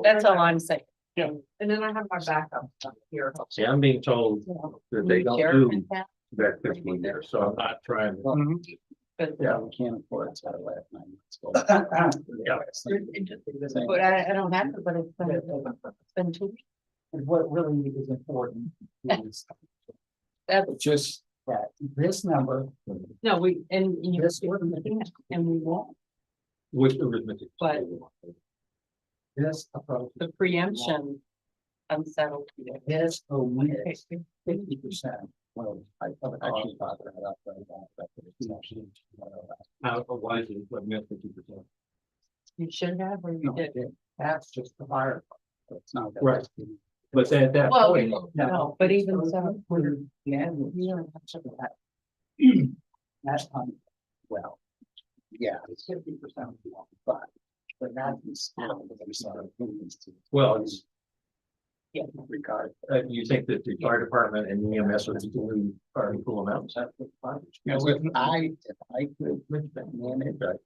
That's all I'm saying. Yeah. And then I have my backup stuff here. See, I'm being told that they don't Sheriff do and that, that 15 years, so I'm not trying. but- Yeah, we can't afford it, so I left 9 months ago. But I don't have to, but it's been 2 weeks. And what really is important is That's, just that this number, no, we, and you, Yes. and we won't, With arithmetic. But- this approach, the preemption unsettled. me. this omits 50%. Well, I actually thought that up right now, but it's actually. Why is it what meant 50%? You should have, or you No, did. that's just the fire. It's not. Right. But at that Well, point, no, but even so, Yeah. yeah. That's well. Yeah, it's 50%, but not. well, it's, Yeah. Regard. you think that the fire department and EMS are equally are equal amounts? If I could manage it.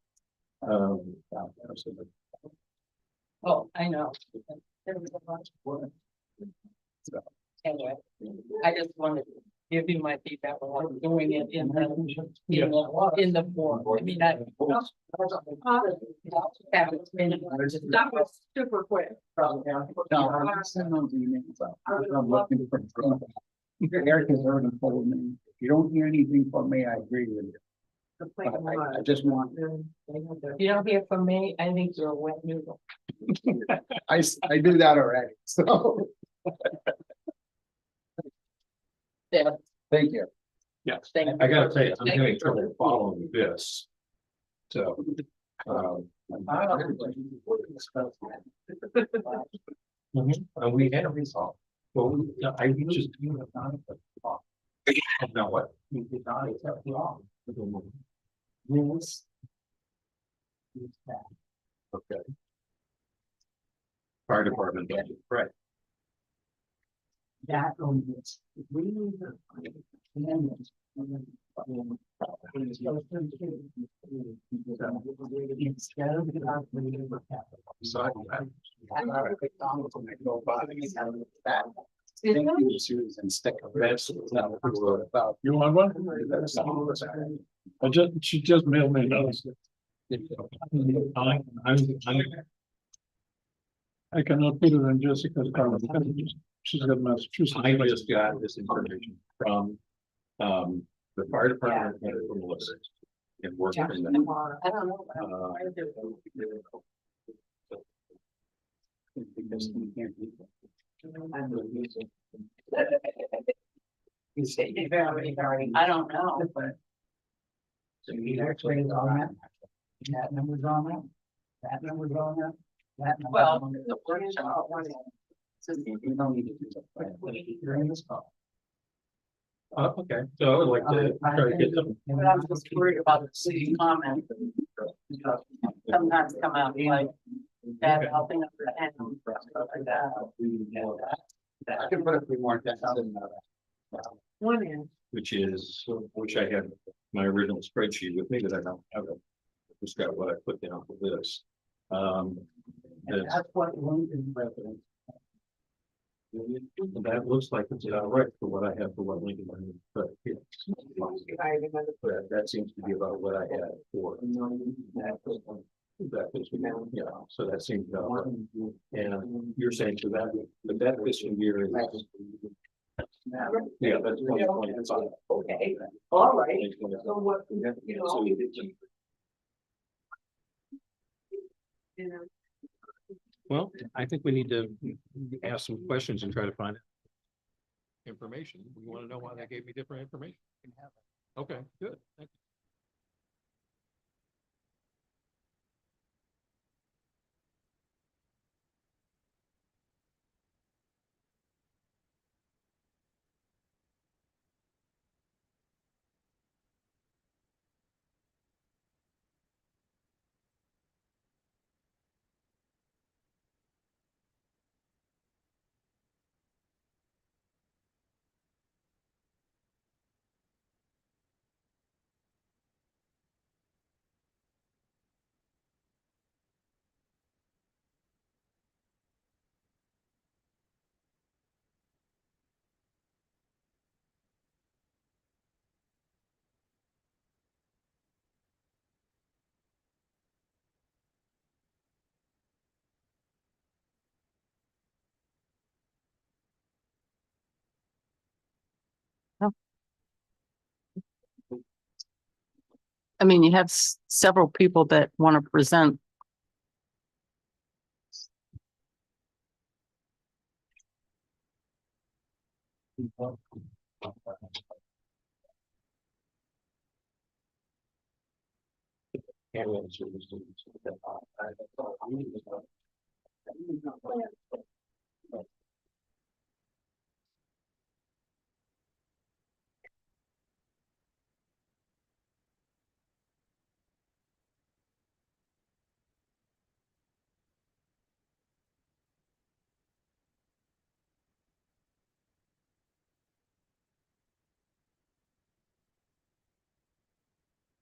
Um, Oh, I know. There was a bunch of work. Anyway, I just wanted to give you my feedback on doing it in the form. I mean, I. That was super quick. No, I'm sending those emails out. I'm looking for. Eric has already told me, if you don't hear anything from me, I agree with you. But I just want, You don't hear from me, I think you're a wet noodle. I do that already, so. Yeah, Thank you. Yes, thank you. I gotta say, I'm having trouble following this. So, and we had a resolve. Well, I just. Now what? You did not accept the offer. This. Is that. Okay. Fire department budget, right? That on this, we need to. Instead of. Thank you, Susan, stick of this. You want one? She just mailed me those. I cannot put it in Jessica's car. She's got Massachusetts. I just got this information from, the fire department and from Melissa. And working in that. I don't know. Because you can't beat them. You say you're very, I don't know. So you actually is on that. That number's on that. That number's on that. That. number's Well, on that. the workshop was. You don't need to do that. You're in this call. Okay, so I would like to try to get them. But I'm just worried about the city comment. Sometimes come out like bad helping of the hand. Stuff like that. I can put a few more things in there. One in. Which I had my original spreadsheet with me, that I don't have it. Just got what I put down for this. And that's what Lincoln residents. That looks like it's about right for what I have for what Lincoln, but yeah. But that seems to be about what I had for. That is, yeah, so that seems about right. And you're saying to that, but that fiscal year is. Yeah, that's 2025. Okay, all right. So what, So well, I think we need to ask some questions and try to find information. We want to know why they gave me different information. Okay, good. Thank you. I mean, you have several people that want to present.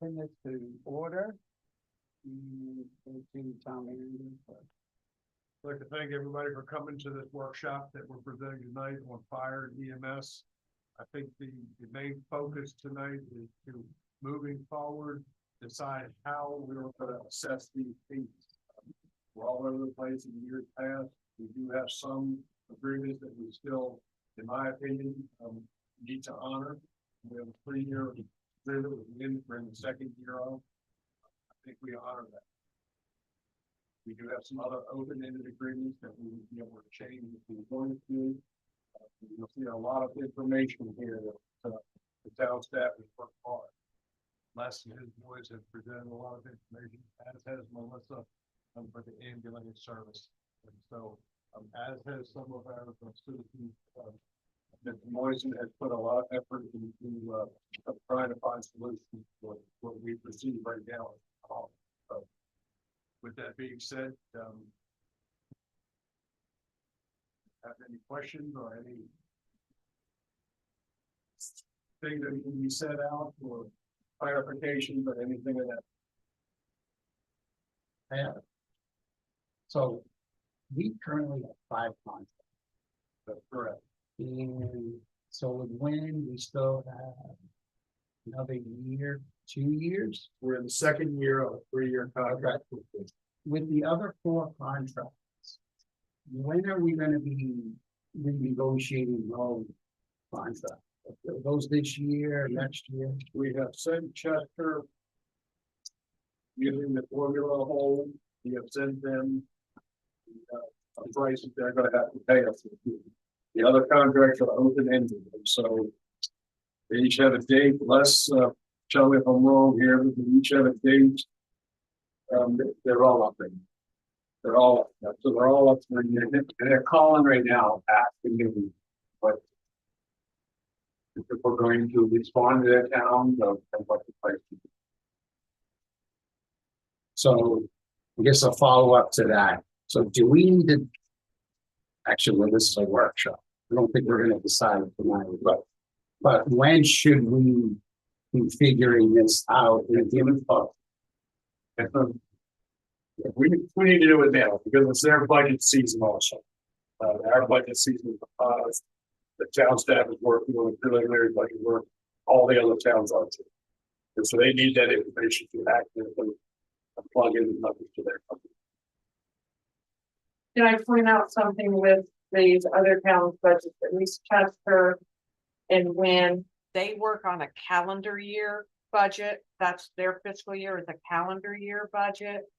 Bring this to order. Town meeting. I'd like to thank everybody for coming to this workshop that we're presenting tonight on fire and EMS. I think the main focus tonight is to moving forward, decide how we're going to assess these fees. We're all over the place in years past. We do have some agreements that we still, in my opinion, need to honor. We have a 3-year agreement with Lynn, we're in the 2nd year of. I think we honor that. We do have some other open-ended agreements that we would be able to change if we wanted to. You'll see a lot of information here that the town staff has worked hard. Les and his boys have presented a lot of information, as has Melissa, for the ambulance service. And so, as has some of our citizens, Mr. Moisen has put a lot of effort into trying to find solutions for what we perceive right now. So, with that being said, have any questions or any thing that can be set out or clarification, but anything of that? Yeah. So we currently have 5 contracts. That's correct. And so with Wynn, we still have another year, 2 years. We're in the 2nd year of a 3-year contract. With the other 4 contracts, when are we gonna be renegotiating those contracts? Are those this year, next year? We have sent Chester using the formula hold. We have sent them a price that they're gonna have to pay us. The other contracts are open-ended, so they each have a date. Less, tell me if I'm wrong here, but they each have a date. They're all up there. They're all up, so they're all up there. And they're calling right now, asking me what if we're going to respond to their towns or what the price is. So I guess a follow-up to that. So do we need to? Actually, well, this is a workshop. I don't think we're gonna decide tonight, but when should we be figuring this out in a given thought? We need to do it now because it's their budget season also. Our budget season, the town staff is working on the preliminary budget work, all the other towns are too. And so they need that information to accurately plug in the numbers to their company. Can I point out something with these other towns' budgets, at least Chester and Wynn, they work on a calendar year budget. That's their fiscal year is a calendar year budget.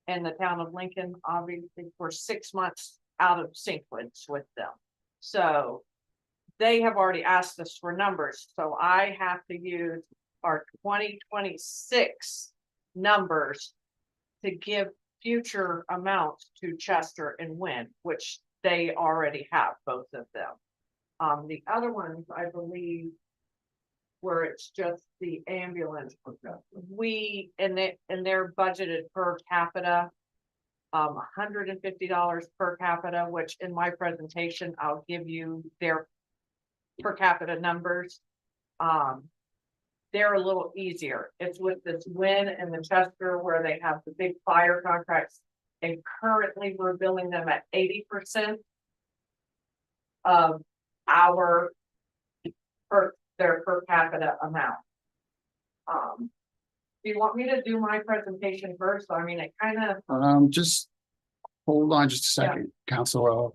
And the town of Lincoln, obviously, for 6 months out of sequence with them. So they have already asked us for numbers. So I have to use our 2026 numbers to give future amounts to Chester and Wynn, which they already have, both of them. The other ones, I believe, where it's just the ambulance, and they're budgeted per capita, $150 per capita, which in my presentation, I'll give you their per capita numbers. They're a little easier. It's with this Wynn and the Chester where they have the big fire contracts. And currently we're billing them at 80% of our their per capita amount. Do you want me to do my presentation first? I mean, it kind of. Just hold on just a second, Councilor.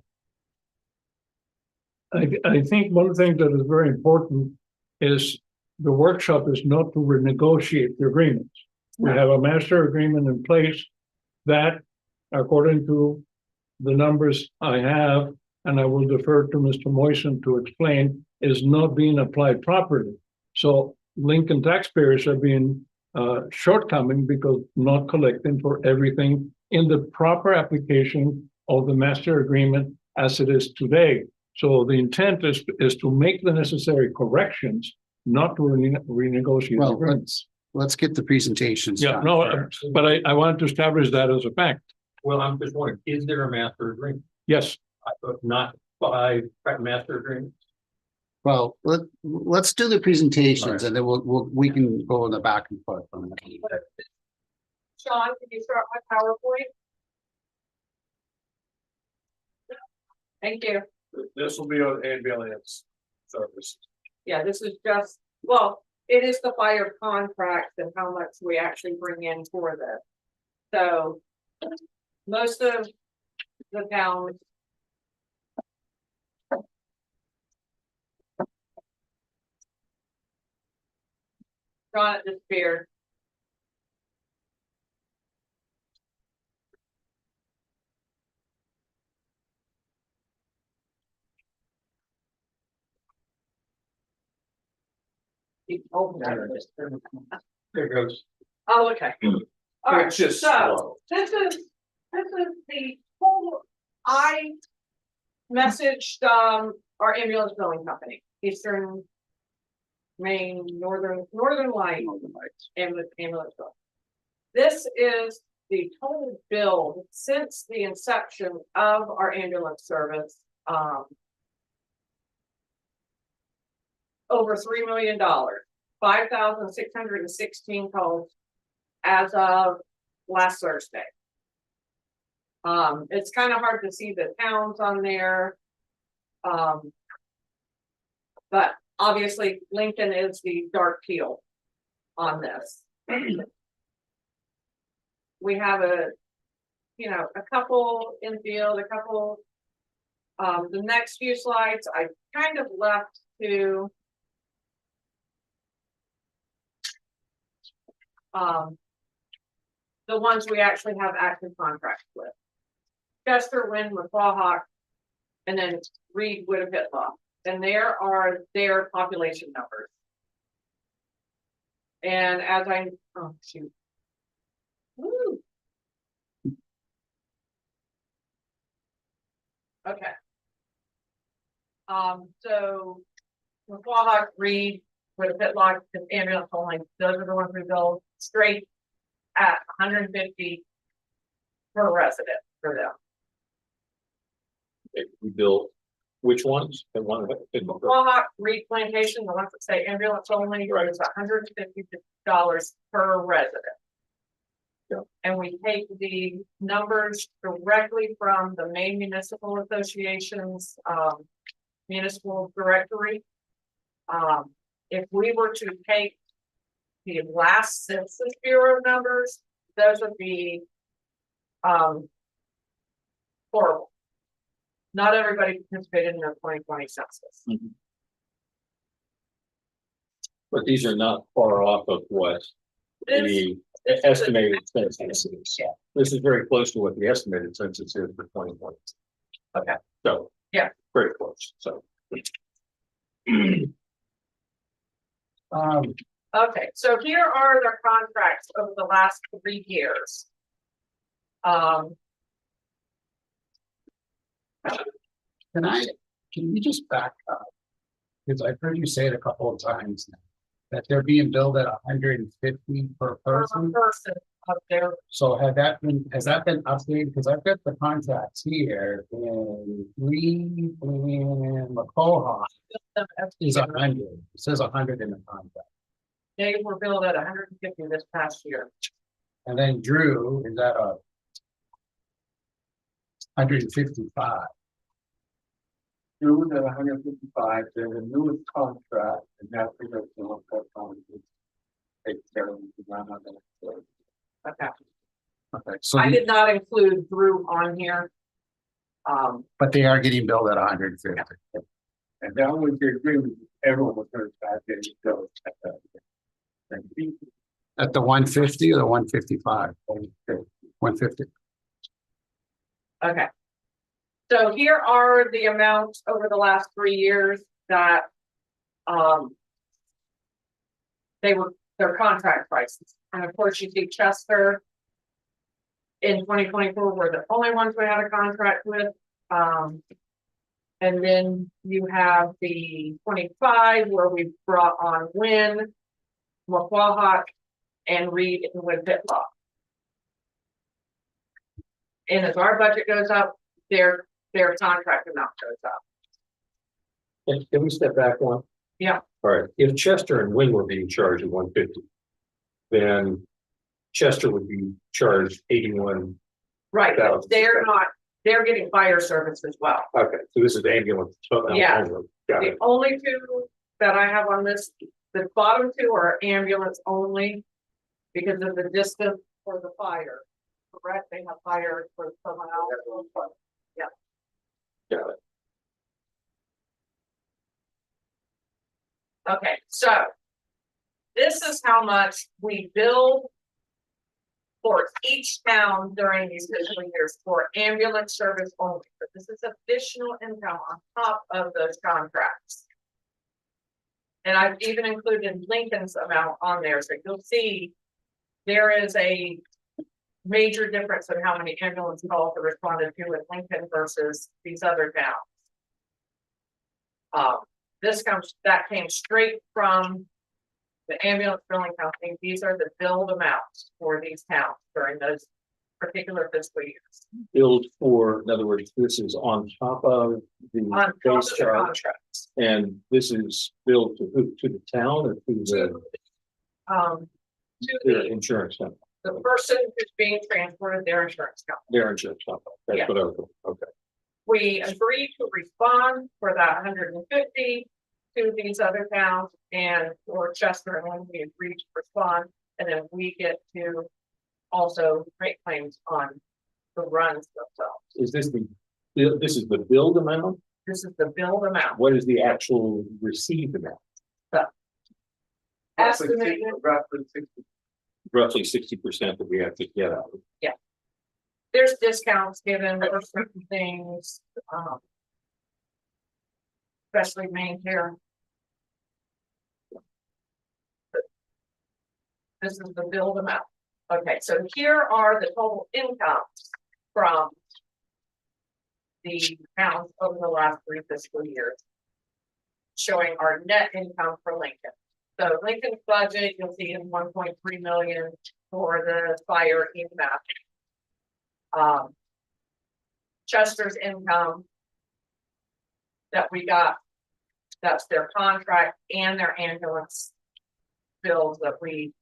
I think one thing that is very important is the workshop is not to renegotiate the agreements. We have a master agreement in place that, according to the numbers I have, and I will defer to Mr. Moisen to explain, is not being applied properly. So Lincoln taxpayers are being shortcoming because not collecting for everything in the proper application of the master agreement as it is today. So the intent is to make the necessary corrections, not to renegotiate the Well, agreements. let's get the presentations. Yeah, done no, first. but I wanted to establish that as a fact. Well, I'm just wondering, is there a master agreement? Yes, Not by master agreement? Well, let's do the presentations All right. and then we can go in the back and forth on that. Sean, can you start my PowerPoint? Thank you. This will be on ambulance service. Yeah, this is just, well, it is the fire contract and how much we actually bring in for this. So most of the towns. John, it disappeared. Oh, There it goes. oh, okay. All right, It's just so slow. this is the whole, I messaged, our ambulance billing company, Eastern Maine, Northern Light ambulance bill. This is the total bill since the inception of our ambulance service, over $3 million, 5,616 calls as of last Thursday. It's kind of hard to see the towns on there. But obviously Lincoln is the dark teal on this. We have a couple in field, a couple. The next few slides, I kind of left to the ones we actually have active contracts with. Chester, Wynn, McClawhawk, and then Reed, Wood, and Pitlaw. And there are their population numbers. And as oh shoot. Woo. Okay. So McClawhawk, Reed, Wood, and Pitlaw, and ambulance only, those are the ones we bill straight at 150 per resident for them. We built which ones? And one of it. McClawhawk, Reed Plantation, the ones that say ambulance only, is $150 per resident. Yeah. And we take the numbers directly from the Maine Municipal Association's municipal directory. If we were to take the last Census Bureau numbers, those would be horrible. Not everybody participated in the 2020 census. But these are not far off of what the estimated census is. Yeah. This is very close to what the estimated census is for 2020. Okay. So. Yeah. Very close, so. Okay, so here are their contracts over the last 3 years. Can you just back up? Because I've heard you say it a couple of times now, that they're being billed at 150 per Per person. person of their, So has that been updated? Because I've got the contracts here and Reed and McClawhawk is 100. It says 100 in the contract. they were billed at 150 this past year. And then Drew is at 155. Drew at 155, they're the newest contract, and that's because the one that takes care of the ground on that. Okay, Okay, so I did not include Drew on here. but they are getting billed at 150. And that was the agreement everyone was hurt bad days. So, At the 150 or the 155? 150. Okay. So here are the amounts over the last 3 years that, their contract prices. And of course, you see Chester in 2024 were the only ones we had a contract with. And then you have the 25 where we brought on Wynn, Waquahock, and Reed and Wood Pitlock. And as our budget goes up, their contract amount goes up. Can we step back one? Yeah. All right, if Chester and Wynn were being charged at 150, then Chester would be charged 81. Right, but Thousand. they're not, they're getting fire service as well. Okay, so this is ambulance. Yeah. Got The it. only two that I have on this, the bottom two are ambulance only because of the distance for the fire. Correct, they have fire for someone else. Got it. Okay, so this is how much we bill for each town during these fiscal years for ambulance service only, but this is additional income on top of those contracts. And I've even included Lincoln's amount on there, so you'll see there is a major difference in how many ambulance calls are responded to in Lincoln versus these other towns. That came straight from the ambulance billing company. These are the billed amounts for these towns during those particular fiscal years. Billed for, in other words, this is on top of the On top of base the charge, contracts. and this is billed to who? To the town or to To their the insurance company? the person who's being transported, their insurance company. Their insurance company. That's Yeah. what I was, okay. We agreed to respond for that 150 to these other towns and for Chester, and when we agreed to respond, and then we get to also make claims on the runs themselves. Is this this is the billed amount? This is the billed amount. What is the actual received amount? Estimated, Roughly 60% that we have to get out. there's discounts given for certain things, especially main care. This is the billed amount. Okay, so here are the total incomes from the towns over the last 3 fiscal years, showing our net income for Lincoln. So Lincoln's budget, you'll see in 1.3 million for the fire EMS. Chester's income that we got, that's their contract and their ambulance bills that we.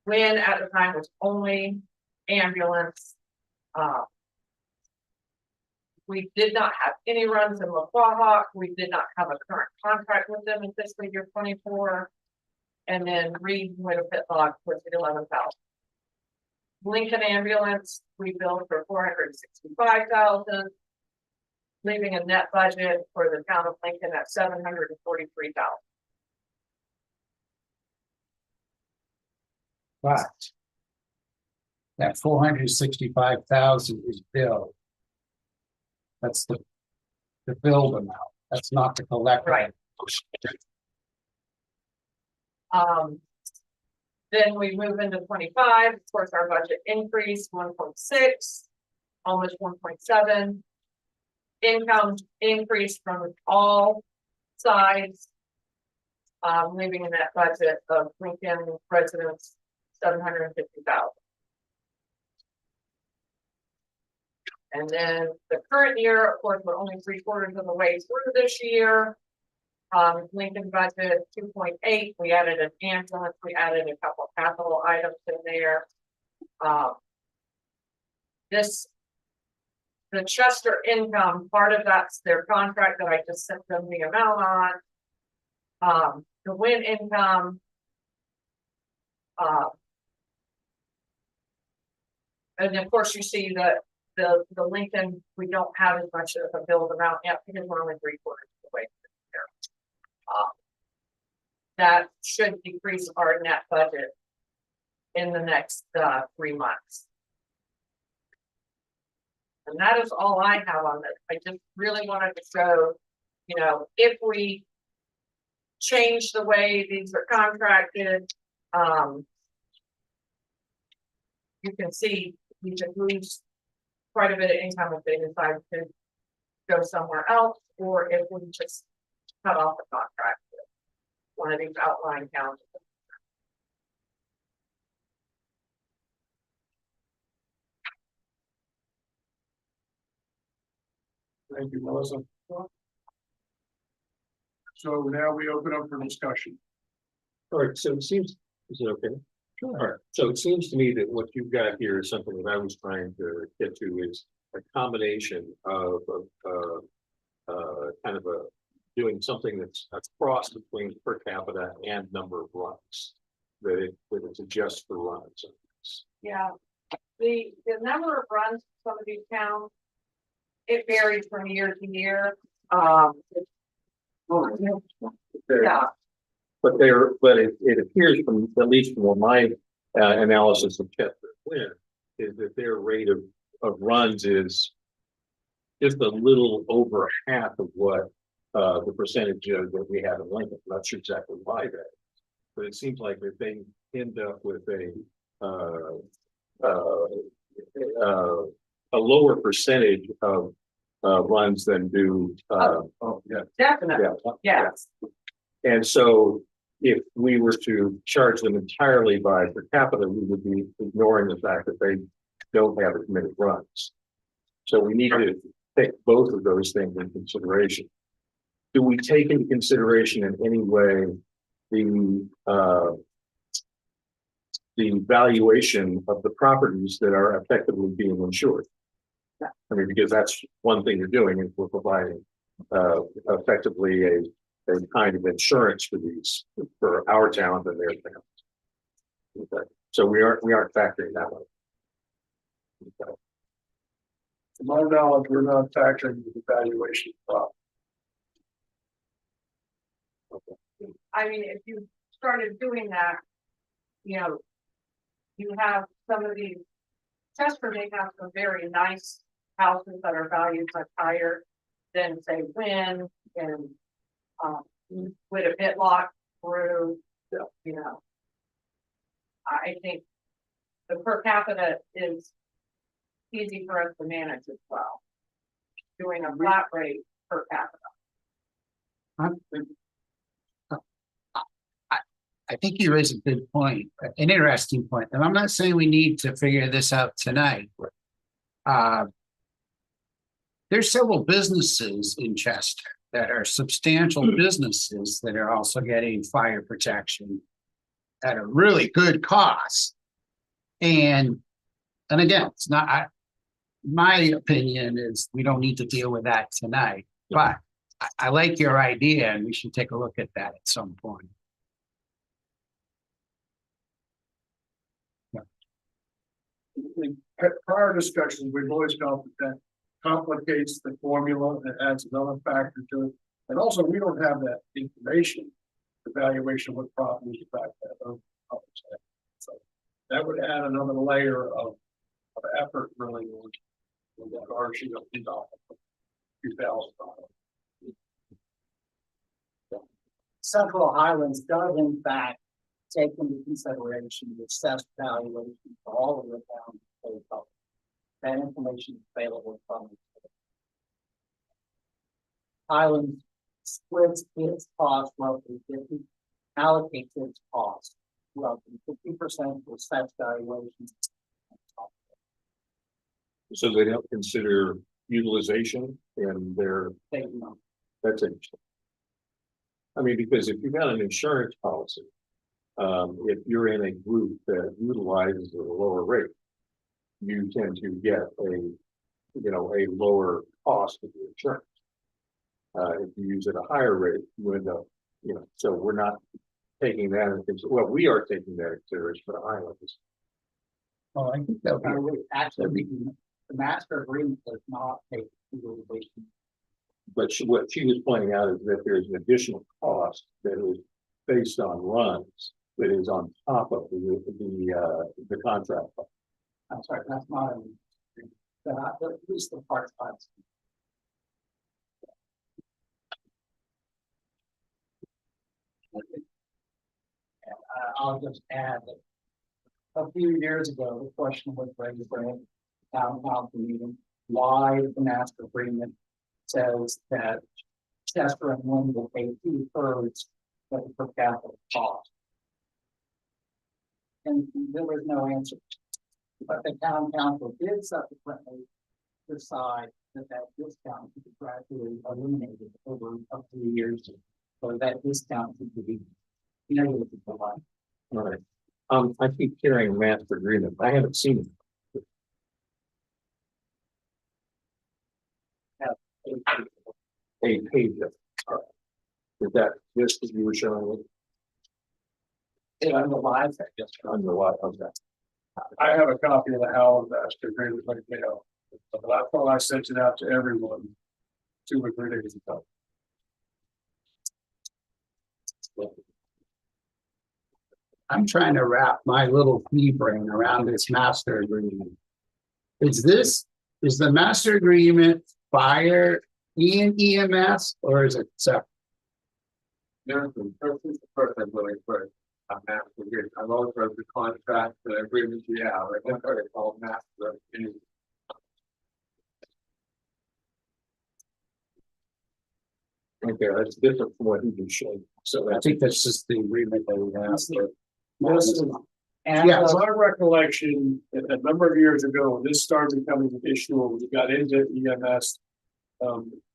When at the time was only ambulance. We did not have any runs in Waquahock. We did not have a current contract with them in fiscal year 24. And then Reed with a Pitlock was at 11,000. Lincoln ambulance, we billed for 465,000, leaving a net budget for the town of Lincoln at 743,000. But that 465,000 is billed. That's the billed amount. That's not the collector. Right. Then we move into 25, of course, our budget increased 1.6, almost 1.7. Income increased from all sides. Leaving in that budget of Lincoln residents, 750,000. And then the current year, of course, we're only 3/4 of the way through this year. Lincoln budget 2.8, we added an ambulance, we added a couple of capital items in there. The Chester income, part of that's their contract that I just sent them the amount on. The Wynn income. And of course, you see that the Lincoln, we don't have as much of a billed amount yet because we're only 3/4 of the way through there. That should decrease our net budget in the next 3 months. And that is all I have on this. I just really wanted to show, you know, if we change the way these are contracted, you can see we just lose quite a bit of income if they decide to go somewhere else, or if we just cut off the contract with one of these outlying counties. Thank you, Melissa. So now we open up for discussion. All right, so it seems, is it okay? Sure. All right, so it seems to me that what you've got here is something that I was trying to get to is a combination of, kind of a, doing something that's a cross between per capita and number of runs. That it's a just for runs. Yeah, the number of runs some of these towns, it varies from year to year. Yeah, But it appears from, at least from what my analysis of Chester Flynn, is that their rate of runs is just a little over half of what the percentage that we have in Lincoln. I'm not sure exactly why that is, but it seems like if they end up with a lower percentage of runs than do definitely, yes. And so if we were to charge them entirely by per capita, we would be ignoring the fact that they don't have as many runs. So we need to take both of those things in consideration. Do we take into consideration in any way the valuation of the properties that are effectively being insured? I mean, because that's one thing you're doing is we're providing effectively a kind of insurance for these, for our towns and their towns. Okay. So we aren't factoring that one. Okay. To my knowledge, we're not factoring the valuation problem. I mean, if you started doing that, you know, you have some of these, Chester may have some very nice houses that are valued much higher than say Wynn and with a Bitlock through, you know. I think the per capita is easy for us to manage as well. Doing a flat rate per capita. I think you raise a good point, an interesting point, and I'm not saying we need to figure this out tonight. There's several businesses in Chester that are substantial businesses that are also getting fire protection at a really good cost. And again, it's not, my opinion is we don't need to deal with that tonight, but I like your idea and we should take a look at that at some point. In prior discussions, we've always felt that complicates the formula and adds another factor to it. And also, we don't have that information, evaluation of what properties affect that. So that would add another layer of effort really on that RG of $2,000. Central Highlands does in fact take into consideration the assessed valuation for all of the towns. That information is available from Highlands splits its cost roughly 50, allocates its cost roughly 50% for assessed valuation. So they don't consider utilization in their, that's interesting. I mean, because if you've got an insurance policy, if you're in a group that utilizes at a lower rate, you tend to get a lower cost of the insurance. If you use at a higher rate, you end up, so we're not taking that into consideration. Well, we are taking that into consideration for the Highlands. Oh, I think that would Actually, the master agreement does not take utilization. but what she was pointing out is that there's an additional cost that is based on runs that is on top of the contract. I'm sorry, that's not, at least the part time. I'll just add that a few years ago, the question was raised for town council meeting, why the master agreement says that Chester and Lynn will pay 2/3 of the per capita cost. And there was no answer. But the town council did subsequently decide that discount could be gradually eliminated over a few years. So that discount could be, All right. I keep hearing master agreement. I haven't seen it. A page of. All right. Is that this that you were showing it underlies that me? On the what? Okay. I have a copy of the Howard master agreement right now. But I thought I sent it out to everyone 2 or 3 days ago. I'm trying to wrap my little pea brain around this master agreement. Is the master agreement fire and EMS, or is it separate? There's the first I'm really quick. I'm master agreement. I've always read the contract, the agreements we have. I think they're called master agreement. Okay, that's different from what he just showed. So I think that's just the agreement that we have. This is- And Yeah, My recollection, a number of years ago, this started becoming an issue when we got into EMS.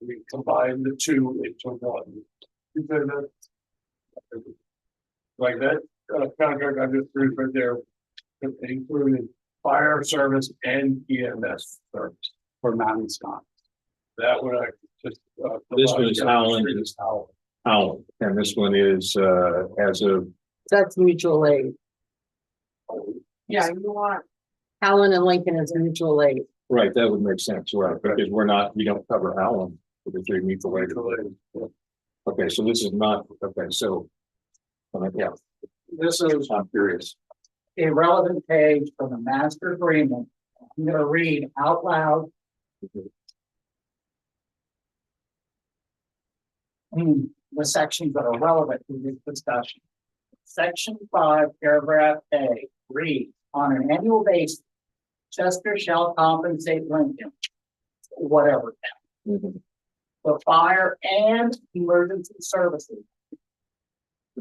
We combined the two into one. Like that contract I just threw right there, it included fire service and EMS service. For Mountain Scott. That would I just. This one is Howland. Howland, and this one is as of That's mutual aid. Yeah, you want, Allen and Lincoln is mutual aid. right. That would make sense, right? Because we don't cover Howland because we meet the way. Okay, so this is not okay. So, yeah, this is I'm curious. a relevant page from the master agreement. I'm gonna read out loud. The sections that are relevant to this discussion. Section 5, paragraph A, reads, on an annual basis, Chester shall compensate Lincoln, whatever, for fire and emergency services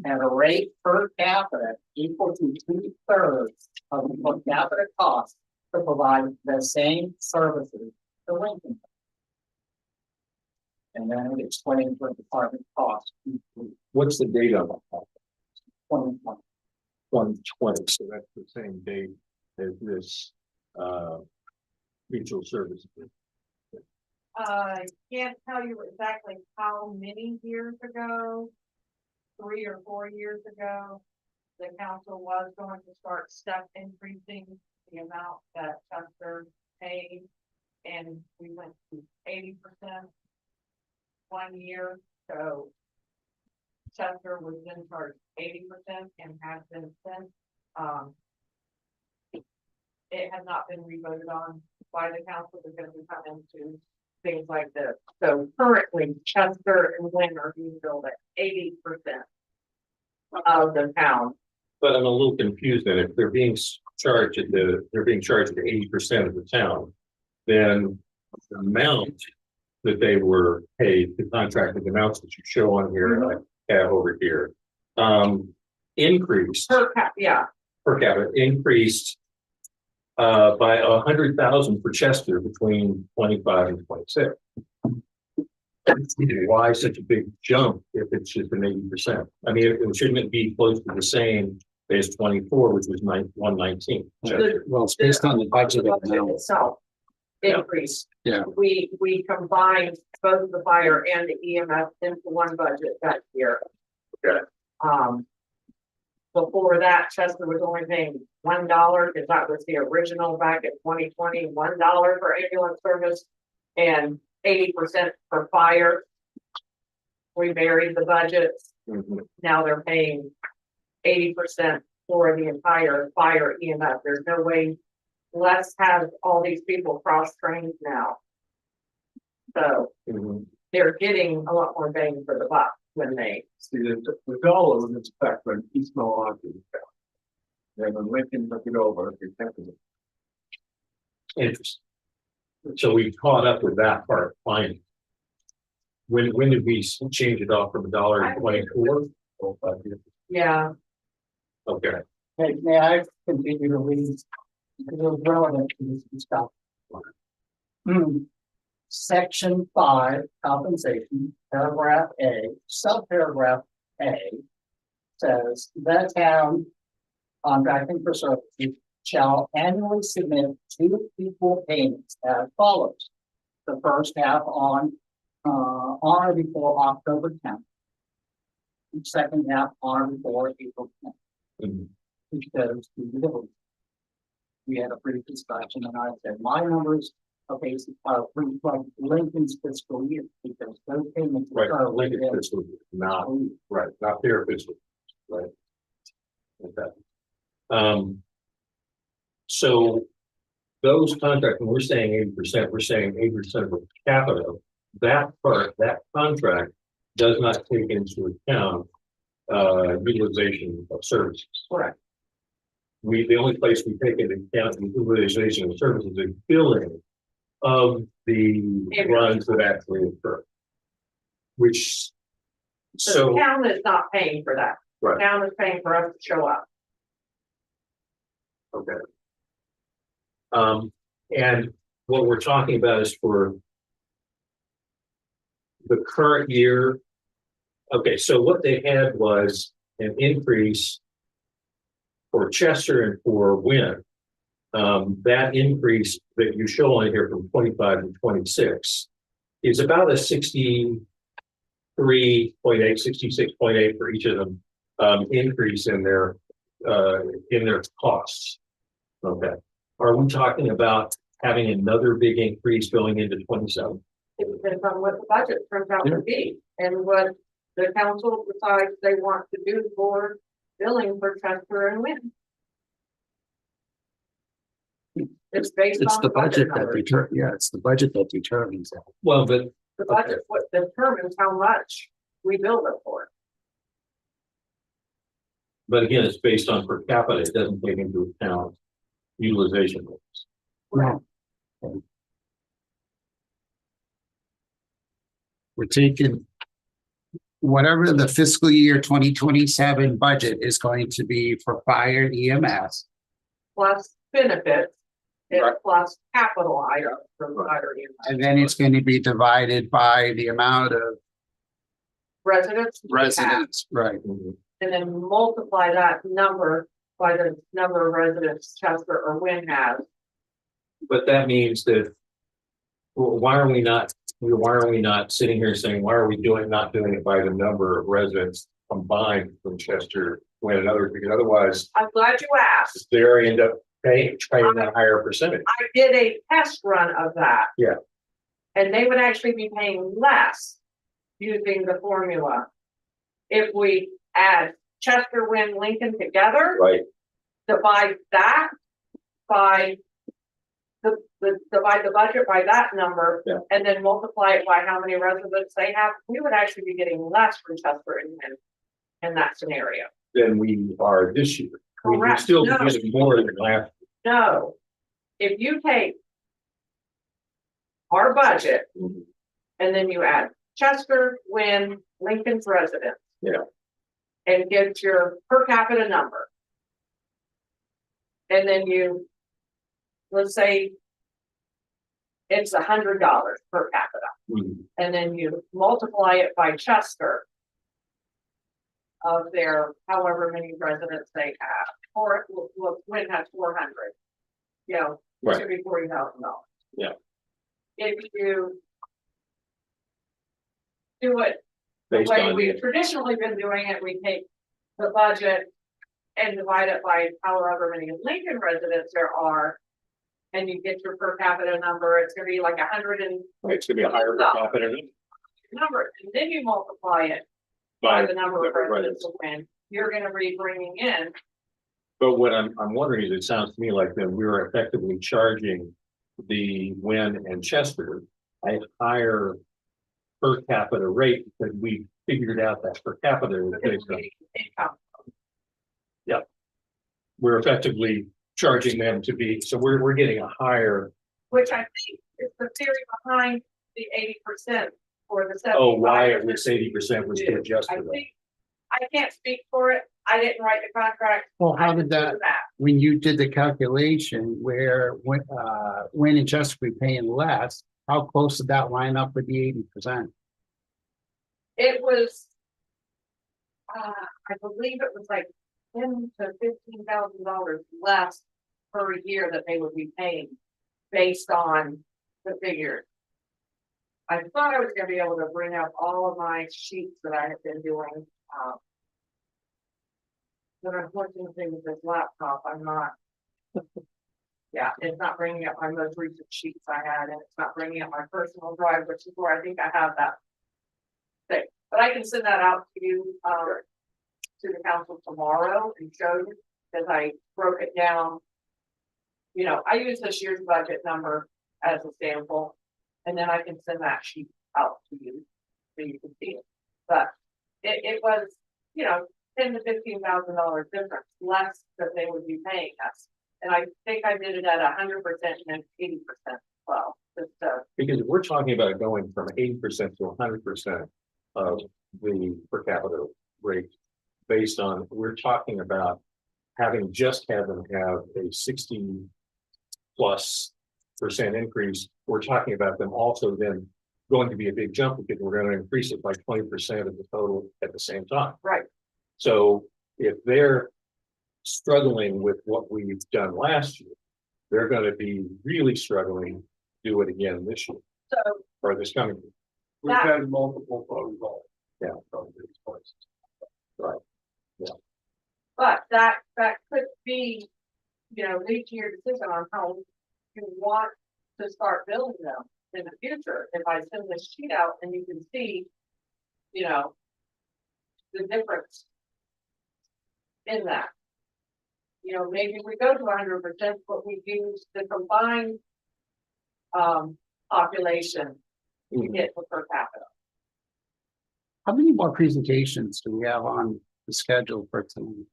at a rate per capita equal to 2/3 of the per capita cost to provide the same services to Lincoln. And then it explains what department costs. What's the date on that? 2020. 1/20, so that's the same date as this mutual service. I can't tell you exactly how many years ago, 3 or 4 years ago, the council was going to start step increasing the amount that Chester paid. And we went to 80% 1 year, so Chester was then charged 80% and has been since. It has not been revoted on by the council because we come into things like this. So currently Chester and Lynn are being billed at 80% of the town. But I'm a little confused that if they're being charged at they're being charged at 80% of the town, then the amount that they were paid, the contracted amounts that you show on here, I have over here, increased Per capita increased by 100,000 for Chester between 25 and 26. Why such a big jump if it's just an 80%? I mean, shouldn't it be close to the same as 24, which was 119? Well, it's based on the budget of budget now. itself increased. Yeah. We combined both the fire and the EMS into one budget that year. Okay. Before that, Chester was only paying $1 because that was the original back in 2020, $1 for ambulance service and 80% for fire. we varied the budgets. Mhm. Now they're paying 80% for the entire fire EMS. There's no way Les has all these people cross-trained now. So Mhm. they're getting a lot more bang for the buck when they, See, the dollar was back when East Milwaukee. Then when Lincoln took it over, they kept it. Interesting. So we caught up with that part finally. When did we change it off from $1.24? yeah, Okay, Okay, may I continue to read? Because it was relevant to this discussion. Section 5, compensation, paragraph A, subparagraph A. Says the town contracting for services shall annually submit 2 equal payments as follows. The first half on or before October 10th. The second half on or before April 10th. Mhm. Which goes to the village. We had a brief discussion and I said, my numbers are basically reflect Lincoln's fiscal year because those payments. right, are Lincoln within fiscal year, not, fiscal year. right, not their fiscal, year, right? Okay. So those contracts, when we're saying 80%, we're saying 80% of capita. That part, that contract does not take into account utilization of services. correct. The only place we take into account the utilization of services is billing of the runs that actually occur. Which, So the so, town is not paying for that. The Right. town is paying for us to show up. okay. And what we're talking about is for the current year. Okay, so what they had was an increase for Chester and for Wynn. That increase that you show on here from 25 to 26 is about a 63.8, 66.8 for each of them, increase in their costs. Okay. Are we talking about having another big increase going into 27? It depends on what the budget turns out to be and what the council decides they want to do for billing for Chester and Wynn. It's based It's on the budget that numbers. it's the budget that determines that. Well, but The budget what determines how much we bill it for. again, it's based on per capita. It doesn't take into account utilization rates. No. We're taking whatever the fiscal year 2027 budget is going to be for fire EMS. Plus benefits. Right. And plus capital items from fire EMS. And then it's going to be divided by the amount of Residents. we have, residents, right? And then multiply that number by the number of residents Chester or Wynn has. But that means that, well, why are we not sitting here saying, why are we not doing it by the number of residents combined from Chester, Wynn, and others? Because otherwise, I'm glad you asked. they already end up paying a higher percentage. I did a test run of that. Yeah. And they would actually be paying less using the formula. If we add Chester, Wynn, Lincoln together, Right. divide that by divide the budget by that number. Yeah. And then multiply it by how many residents they have, we would actually be getting less from Chester and Wynn in that scenario. Than we are this year. We Correct. still No. getting more than last. No, if you take our budget and then you add Chester, Wynn, Lincoln's residents. Yeah. And get your per capita number. And then you, let's say it's $100 per capita, Mhm. and then you multiply it by Chester of their however many residents they have, or Wynn has 400. You know, it Right. should be $40,000. Yeah. If you do it the Based way on, we've traditionally been doing it, we take the budget and divide it by however many Lincoln residents there are. And you get your per capita number, it's gonna be like 100 and it's gonna be a higher per capita number. number, and then you multiply it by the number of residents of Wynn, you're gonna be bringing in. But what I'm wondering is, it sounds to me like that we're effectively charging the Wynn and Chester a higher per capita rate because we figured out that per capita is based on. Income. We're effectively charging them to be, so we're getting a higher, Which I think is the theory behind the 80% or the 75%. oh, why it was 80% was to adjust I for that. think, I can't speak for it, I didn't write the contract. Well, how I did just do that, the math. when you did the calculation where, when and Chesapeake paying less, how close did that line up with the 80%? It was. I believe it was like $10,000 to $15,000 less per year that they would be paying based on the figures. I thought I was gonna be able to bring up all of my sheets that I have been doing. But unfortunately with this laptop, I'm not. Yeah, it's not bringing up my most recent sheets I had, and it's not bringing up my personal drive, which is where I think I have that. Thing, but I can send that out to you, to the council tomorrow and show you, because I broke it down. You know, I use this year's budget number as a sample, and then I can send that sheet out to you, so you can see it. But it was, you know, $10,000 to $15,000 difference, less that they would be paying us. And I think I did it at 100% and 80%. Well, just, Because we're talking about going from 80% to 100% of the per capita rate. Based on, we're talking about having just had them have a 60+% increase. We're talking about them also then going to be a big jump because we're going to increase it by 20% of the total at the same time. right, So if they're struggling with what we've done last year, they're going to be really struggling to do it again this year so or this coming year. We've had multiple phone calls. Yeah. From these places. but that could be, you know, lead to your decision on how you want to start building them in the future. If I send this sheet out and you can see, you know, the difference in that. You know, maybe we go to 100%, but we use the combined population to get the per capita. How many more presentations do we have on the schedule for tonight?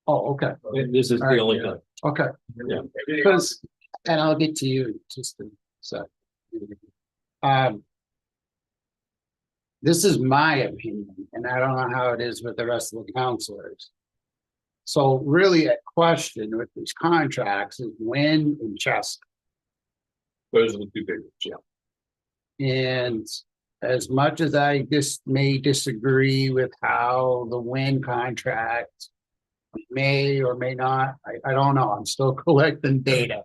Oh, okay, This is the only time. okay. Yeah. Because, and I'll get to you just a sec. This is my opinion, and I don't know how it is with the rest of the counselors. So really a question with these contracts is when and Chester. Those are the two big ones, yeah. And as much as I just may disagree with how the Wynn contract may or may not, I don't know, I'm still collecting data.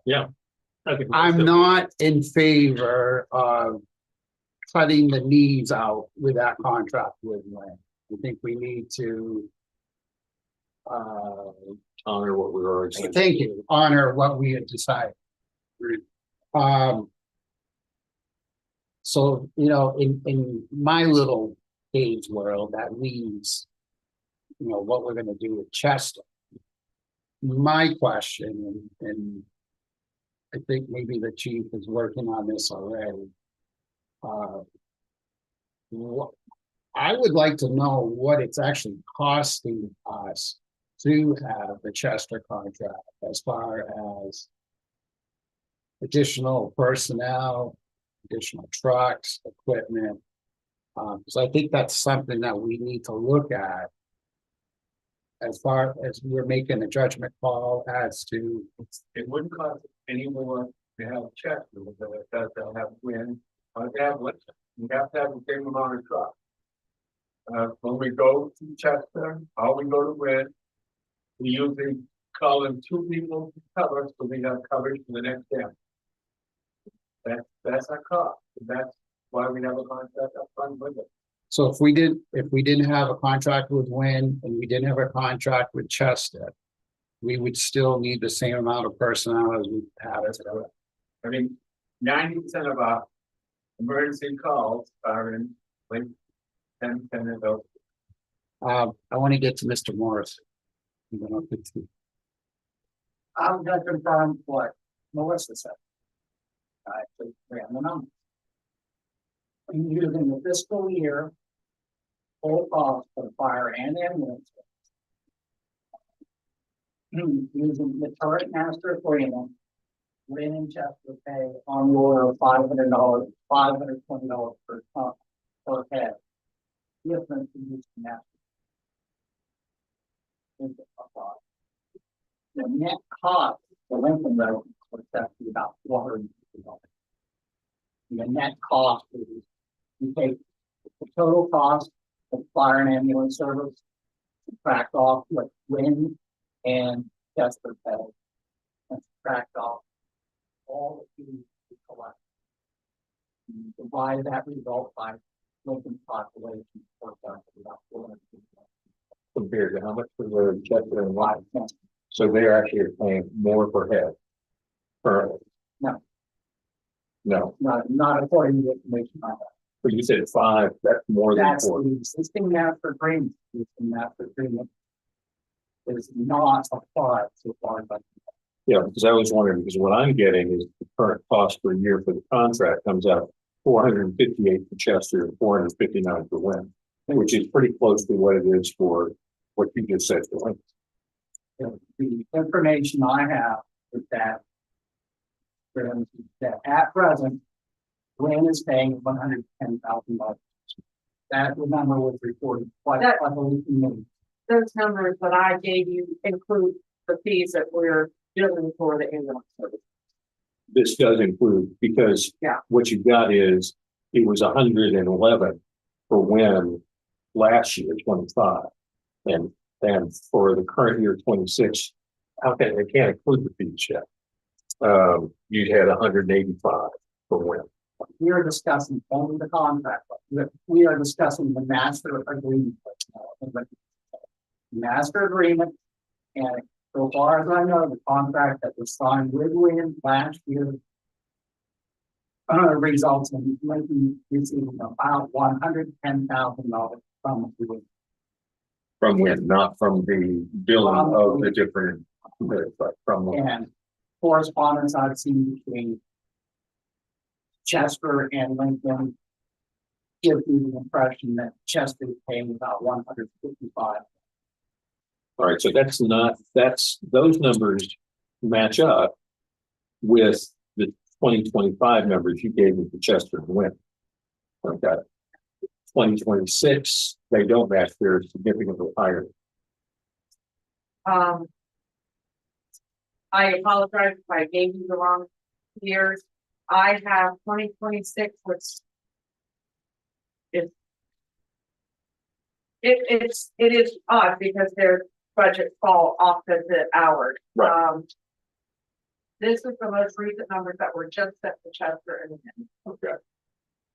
I think I'm not in favor of cutting the knees out with that contract with Wynn. I think we need to honor what we already said. thank you, honor what we had decided. So, you know, in my little page world, that leaves, you know, what we're gonna do with Chester. My question, and I think maybe the chief is working on this already. What, I would like to know what it's actually costing us to have the Chester contract as far as additional personnel, additional trucks, equipment. So I think that's something that we need to look at as far as we're making a judgment call as to, It wouldn't cost any more to have Chester, than it does to have Wynn, or to have Lincoln. You have to have the same amount of trucks. When we go to Chester, or we go to Wynn, we usually call in 2 people to cover, so we have coverage for the next day. That's our cost, and that's why we have a contract up front with it. so if we didn't have a contract with Wynn and we didn't have a contract with Chester, we would still need the same amount of personnel as we have today. I mean, 90% of our Emergency calls, siren, link, 10 adults. I want to get to Mr. Morris. I'm gonna get to- I'm gonna confirm what Melissa said. I actually ran the numbers. Using the fiscal year. Full cost for fire and ambulance. Using the current master agreement. Lynn and Chester pay on the order of $500, $520 per ton, per head. Different from using that. The net cost for Lincoln Road was actually about $450. The net cost is, you take the total cost of fire and ambulance service, subtract off what Lynn and Chester pay, and subtract off all the fees we collect. You divide that result by Lincoln's population, works out to about 450. Compared to how much for the Chester and White. 5 cents. So they're actually paying more per head. Currently. No. No, Not according to the information I have. but you said 5, that's more than That's 4. the existing master agreement. The master agreement is not applied so far as I can tell. Yeah, because I was wondering, because what I'm getting is the current cost per year for the contract comes out 458 for Chester and 459 for Wynn, which is pretty close to what it is for what you just said for Wynn. The information I have is that at present, Wayne is paying $110,000. That number was reported quite heavily to me. Those numbers that I gave you include the fees that we're billing for the ambulance service. This does include, because Yeah. what you got is, it was 111 for Wynn last year, 25. And for the current year, 26, how can, they can't include the fees yet. You had 185 for Wynn. We are discussing only the contract. We are discussing the master agreement. Master agreement, and so far as I know, the contract that was signed with Wynn last year results in Lincoln receiving about $110,000 from Wynn. From Wynn, not from the billing of the different, but from Wynn. And correspondence I've seen between Chester and Lincoln give me the impression that Chester is paying about 155. All right, so that's not, those numbers match up with the 2025 numbers you gave me for Chester and Wynn. Okay. 2026, they don't match, they're significantly higher. I apologize if I gave you the wrong years. I have 2026, which is it is odd because their budgets fall opposite ours. Right. This is the most recent numbers that were just set to Chester and Wynn. Okay.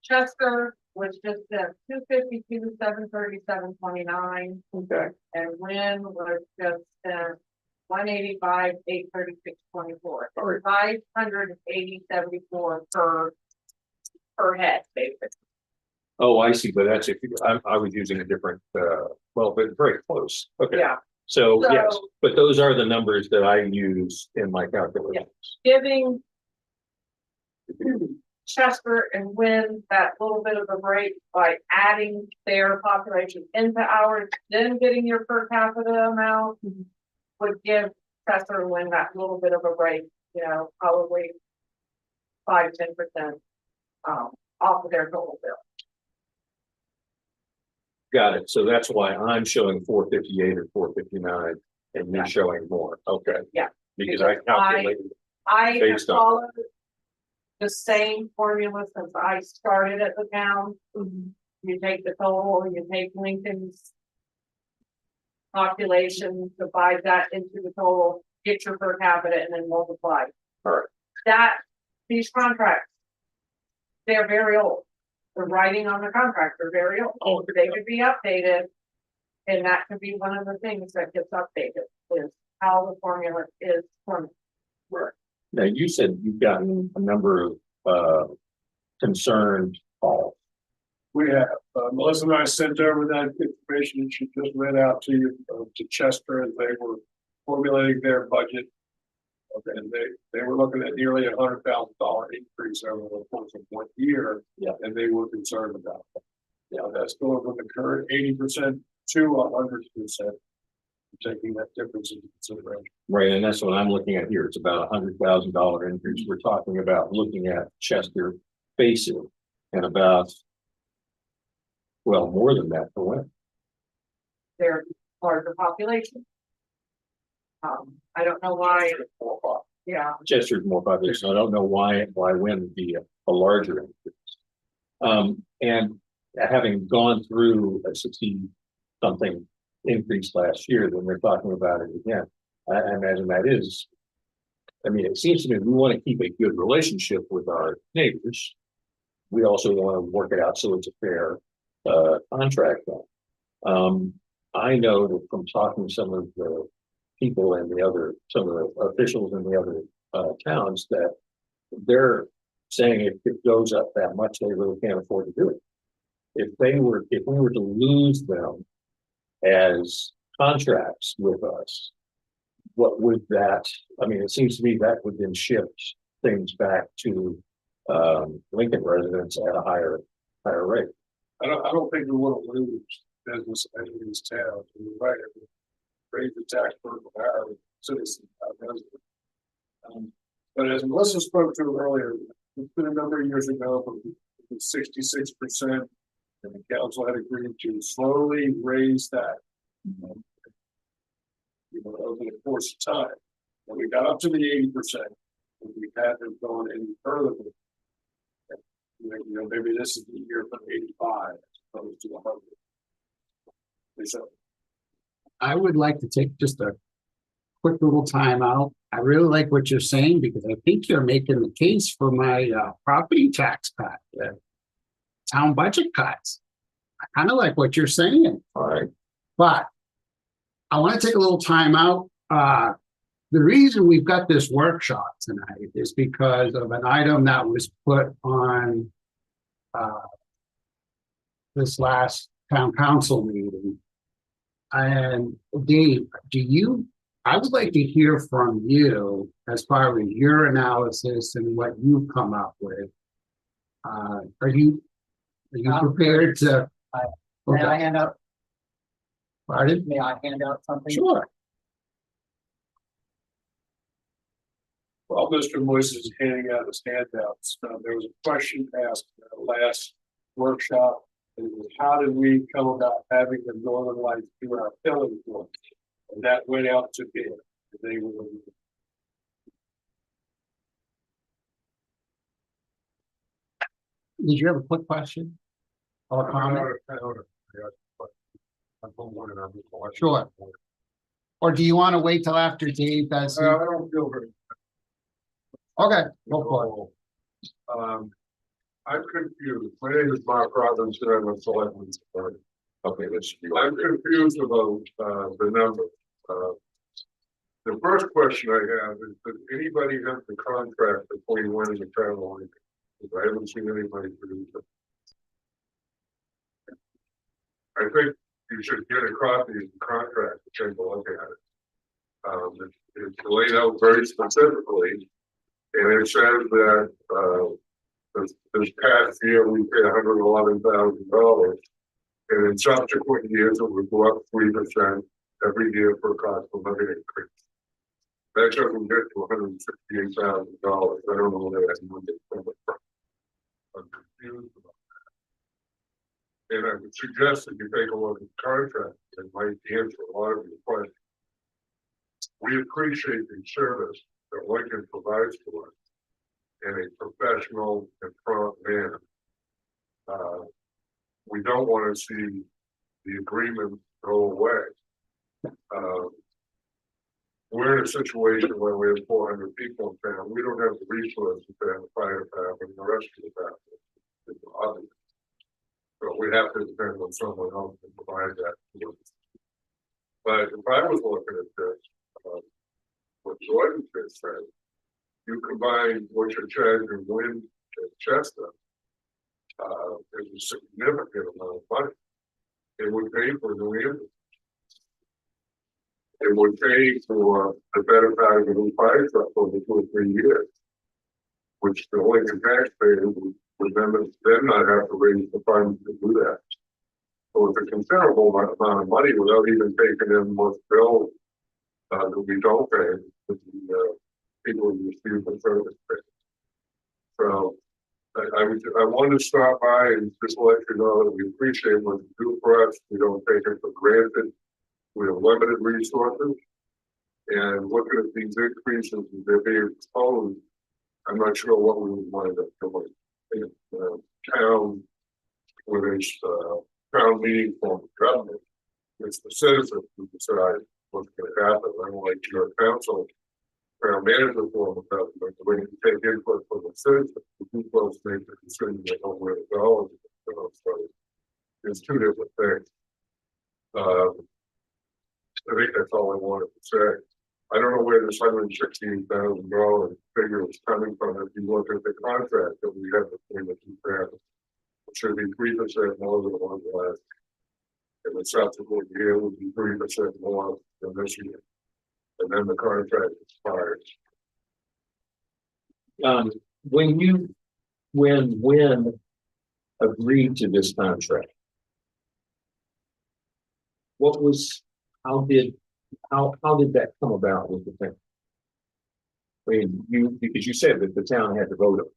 Chester was just at 252, 737, 29. Okay. And Wynn was just at 185, 836, 24. All right. 580.74 per head, basically. Oh, I see, but that's if you, I was using a different, well, but very close. Okay. Yeah, So, So- yes, but those are the numbers that I use in my calculations. giving Chester and Wynn that little bit of a break by adding their population into ours, then getting your per capita amount would give Chester and Wynn that little bit of a break, you know, probably 5-10% off of their total bill. Got it. So that's why I'm showing 458 or 459 and you're showing more. Okay. Yeah. Because I calculated. I have Based on- followed the same formula since I started at the town. You take the total, you take Lincoln's population, divide that into the total, get your per capita, and then multiply. All right. These contracts, they're very old. The writing on the contract are very old. Oh, They could be updated. And that could be one of the things that gets updated, is how the formula is formed. Right. Now, you said you've gotten a number of concerned, Paul? We have, Melissa and I sent over that information that she just read out to you, to Chester, as they were formulating their budget. And they were looking at nearly $100,000 increase over the course of 1 year. Yeah. And they were concerned about that. Yeah, that's going from the current 80% to 100%. Taking that difference into consideration. Right, and that's what I'm looking at here. It's about $100,000 increase. We're talking about looking at Chester basic and about, well, more than that for women. They're larger population. I don't know why, yeah, Chester's more population. I don't know why women would be a larger increase. And having gone through a 60-something increase last year, then we're talking about it again. I imagine that is, I mean, it seems to me we want to keep a good relationship with our neighbors. We also want to work it out so it's a fair contract. I know that from talking to some of the people in some of the officials in the other towns, that they're saying if it goes up that much, they really can't afford to do it. If we were to lose them as contracts with us, what would that, I mean, it seems to me that would then shift things back to Lincoln residents at a higher rate. I don't think we want to lose business in any of these towns. You're right. Raise the tax burden of our citizens, our residents. But as Melissa spoke to earlier, it's been a number of years ago, from 66%, and the council had agreed to slowly raise that. Over the course of time. And we got up to the 80%, and we hadn't gone any further. Maybe this is the year from 85 as opposed to 100. So I would like to take just a quick little time out. I really like what you're saying because I think you're making the case for my property tax cut, town budget cuts. I kind of like what you're saying. All right. But I want to take a little time out. The reason we've got this workshop tonight is because of an item that was put on this last town council meeting. And Dave, I would like to hear from you as far as your analysis and what you've come up with. Are you prepared to? May I hand out, Pardon? may I hand out something? Sure. while Mr. Moise is handing out his handouts, there was a question asked at the last workshop. And it was, how did we come about having the Northern Lights do our filling work? And that went out to bid. They were. Did you have a quick question? Or comment? Sure. Or do you want to wait till after Dave does? I don't feel very. Okay, go for it. I'm confused. My name is Mark Robbins, and I'm a selectman. Okay, let's. I'm confused about the number. The first question I have is, does anybody have the contract between one and the travel? I haven't seen anybody produce it. I think you should get a copy of the contract to take a look at it. It's laid out very specifically, and it says that this past year we paid $111,000, and in subsequent years it would go up 3% every year for a cost of living increase. That doesn't get to $168,000. I don't know where that number is coming from. I'm confused about that. And I would suggest that you take a look at the contract and might answer a lot of your questions. We appreciate the service that Lincoln provides to us in a professional and prompt manner. We don't want to see the agreement go away. We're in a situation where we have 400 people in town. We don't have the resources to have the fire department and the rest of the department. It's obvious. So we have to depend on someone else to provide that. But if I was looking at this, what Jordan just said, you combine what you're charging wind at Chester is a significant amount of money. It would pay for the ambulance. It would pay for the better part of a new fire truck over 2 or 3 years. Which the Lincoln taxpayer would then not have to raise the funds to do that. So it's a considerable amount of money without even taking in what's billed that we don't pay with the people who receive the service pay. So I wanted to stop by and just let you know that we appreciate what you do for us. We don't take it for granted. We have limited resources. And looking at these increases, they're being exposed. I'm not sure what we would wind up doing in town with a town meeting form of government. It's the citizens who decide what's going to happen. Unlike your council, town manager form of government, the way you take input from the citizens, who folks make the decision they know where to go. So it's two different things. I think that's all I wanted to say. I don't know where this $116,000 figure is coming from. If you look at the contract that we have between the two families, it should be 3% more than the one last. And the subsequent year would be 3% more than this year. And then the contract expires. When agreed to this contract, how did that come about with the thing? I mean, because you said that the town had to vote on it.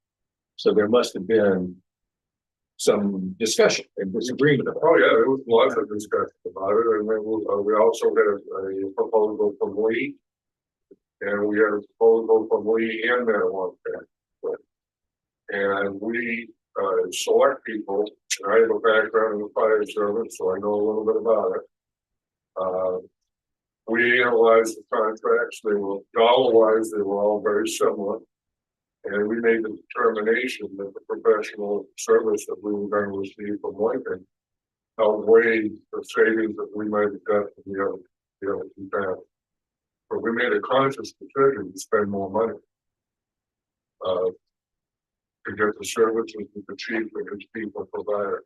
So there must have been some discussion and disagreement about it. Oh, yeah, there was lots of discussion about it. And then we also had a proposal from Lee. And we had a proposal from Lee and that one. And we select people. And I have a background in the fire service, so I know a little bit about it. We analyzed the contracts. They were dollar-wise, they were all very similar. And we made the determination that the professional service that we were going to receive from Lincoln outweighed the savings that we might have got from the other two towns. But we made a conscious decision to spend more money to get the services that the chief and his people provided.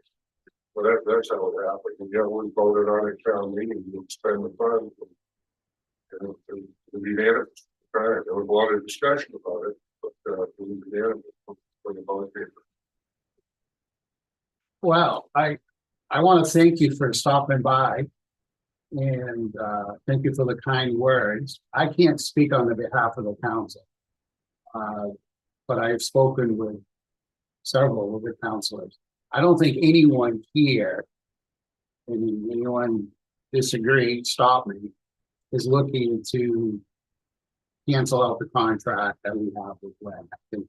Well, that's how it happened. And yet we voted on a town meeting to spend the funds. And to be unanimous. There was a lot of discussion about it, but to be unanimous for the vote. Well, I want to thank you for stopping by. And thank you for the kind words. I can't speak on the behalf of the council. But I've spoken with several of the councilors. I don't think anyone here, and anyone disagree, stop me, is looking to cancel out the contract that we have with Glenn. I think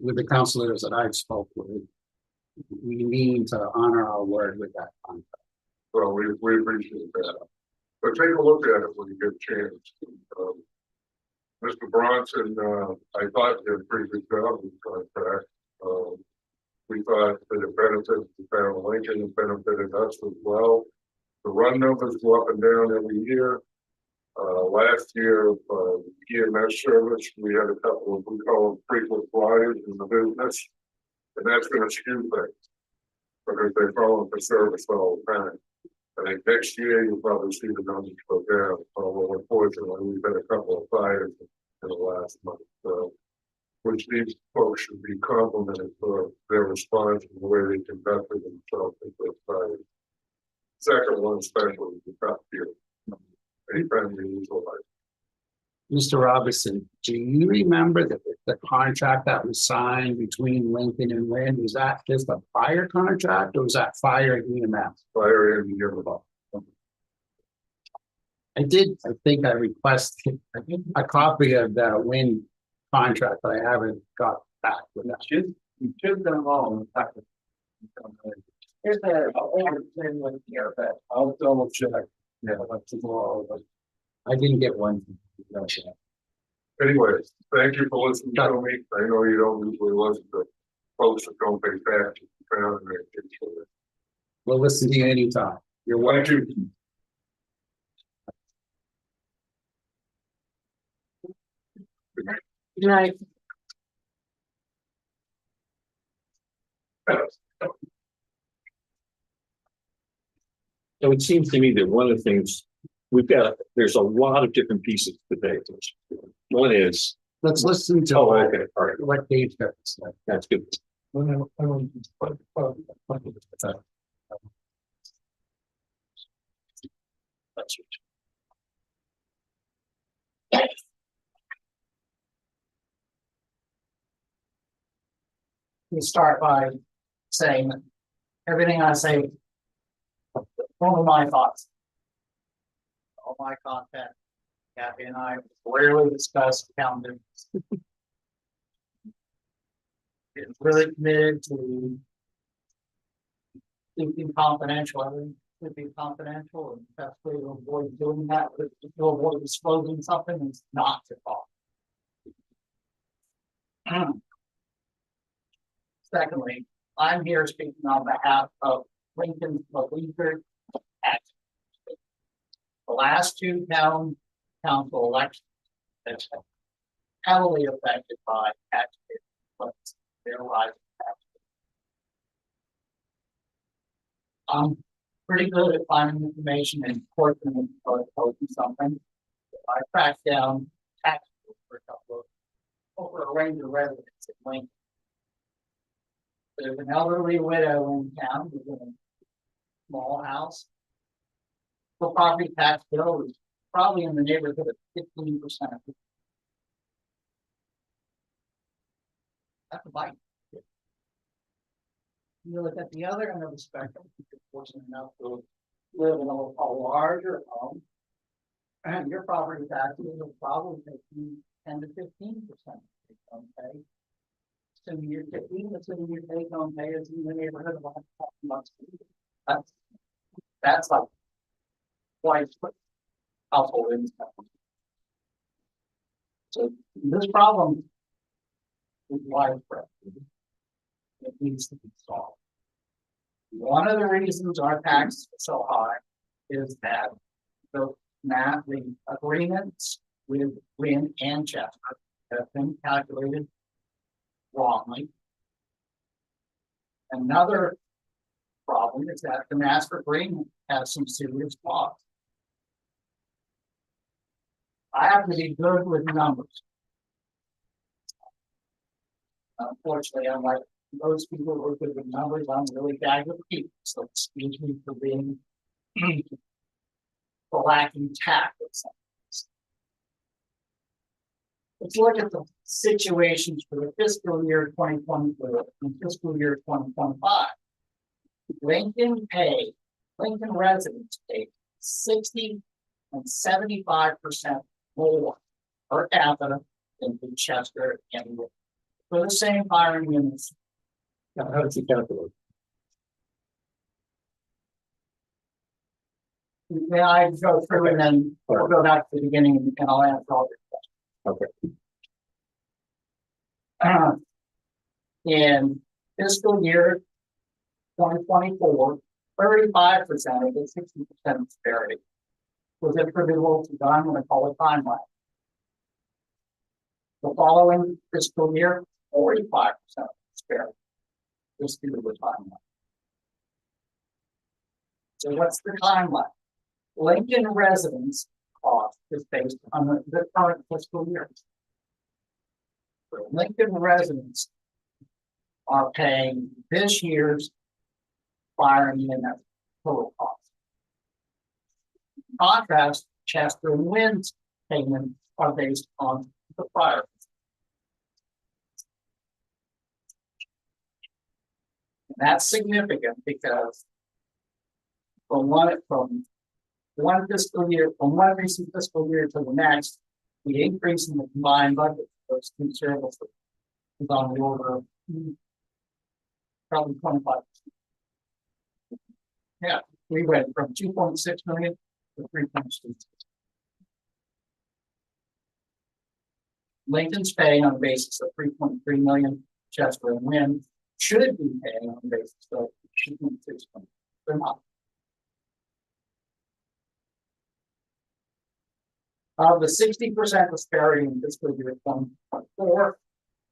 with the councilors that I've spoke with, we need to honor our word with that contract. Well, we appreciate that. But take a look at it when you get a chance. Mr. Bronson, I thought did a pretty good job with the contract. We thought that it benefited the town of Lincoln, it benefited us as well. The run numbers go up and down every year. Last year, EMS service, we had a couple of, we call them frequent flyers in the business. And that's going to skew things because they fall for service all the time. I think next year you'll probably see the numbers go down. Although unfortunately, we've had a couple of fires in the last month. Which these folks should be complimented for their response and the way they conducted themselves in those fires. Second one, especially the top tier. Anytime you use a life. Mr. Robinson, do you remember the contract that was signed between Lincoln and Lynn? Was that just a fire contract or was that fire and EMS? Fire and EMS. I think I requested a copy of the Lynn contract, but I haven't got back with that. You should them all. In fact, here's a one here, but I'll double check. Yeah, I didn't get one. Anyways, thank you for listening to me. I know you don't usually listen to folks that don't pay taxes. We'll listen to you anytime. You're welcome. Right. So it seems to me that one of the things there's a lot of different pieces to pay attention to. One is, Let's listen to oh, okay, all right, what Dave's got to say. that's good. That's it. We start by saying everything I say. One of my thoughts. All my content. Kathy and I rarely discuss calendars. It's really committed to keeping confidential, everything should be confidential, and that's way to avoid doing that, to avoid disclosing something is not to talk. Secondly, I'm here speaking on behalf of Lincoln Beleaguered Act. The last two town council elections have been heavily affected by taxpayer funds, their lives. I'm pretty good at finding information and posting something. I tracked down tax bills for a couple of over a range of residents in Lincoln. There's an elderly widow in town with a small house. The property tax bill is probably in the neighborhood of 15%. That's a bite. You look at the other end of the spectrum, if you're fortunate enough to live in a larger home, and your property taxes will probably take you 10 to 15%. Okay. So your take home pay is in the neighborhood of $100,000. That's like twice what household income. So this problem is widespread. It needs to be solved. One of the reasons our taxes are so high is that the agreements with Wynn and Chester have been calculated wrongly. Another problem is that the master agreement has some serious flaws. I have to be good with numbers. Unfortunately, I'm like most people who are good with numbers, I'm really bad with people. So excuse me for being for lacking tact at some things. Let's look at the situations for the fiscal year 2024 and fiscal year 2025. Lincoln residents pay 60 and 75% more per capita than Chester and Wood for the same firing units. Now, how does he calculate? May I go through and then we'll go back to the beginning and I'll answer all your questions. Okay. In fiscal year 2024, 35% of the 60% disparity was attributable to what I'm going to call a timeline. The following fiscal year, 45% disparity was due to the timeline. So what's the timeline? Lincoln residents cost is based on the current fiscal year. So Lincoln residents are paying this year's firing unit total cost. In contrast, Chester and Wynn's payments are based on the prior. And that's significant because from one fiscal year, from one recent fiscal year to the next, the increase in the combined budget for those two services is on the order of probably 25%. Yeah, we went from 2.6 million to 3.6. Lincoln's paying on the basis of 3.3 million. Chester and Wynn should be paying on the basis of 2.6 million. They're not. Of the 60% disparity in fiscal year 2024,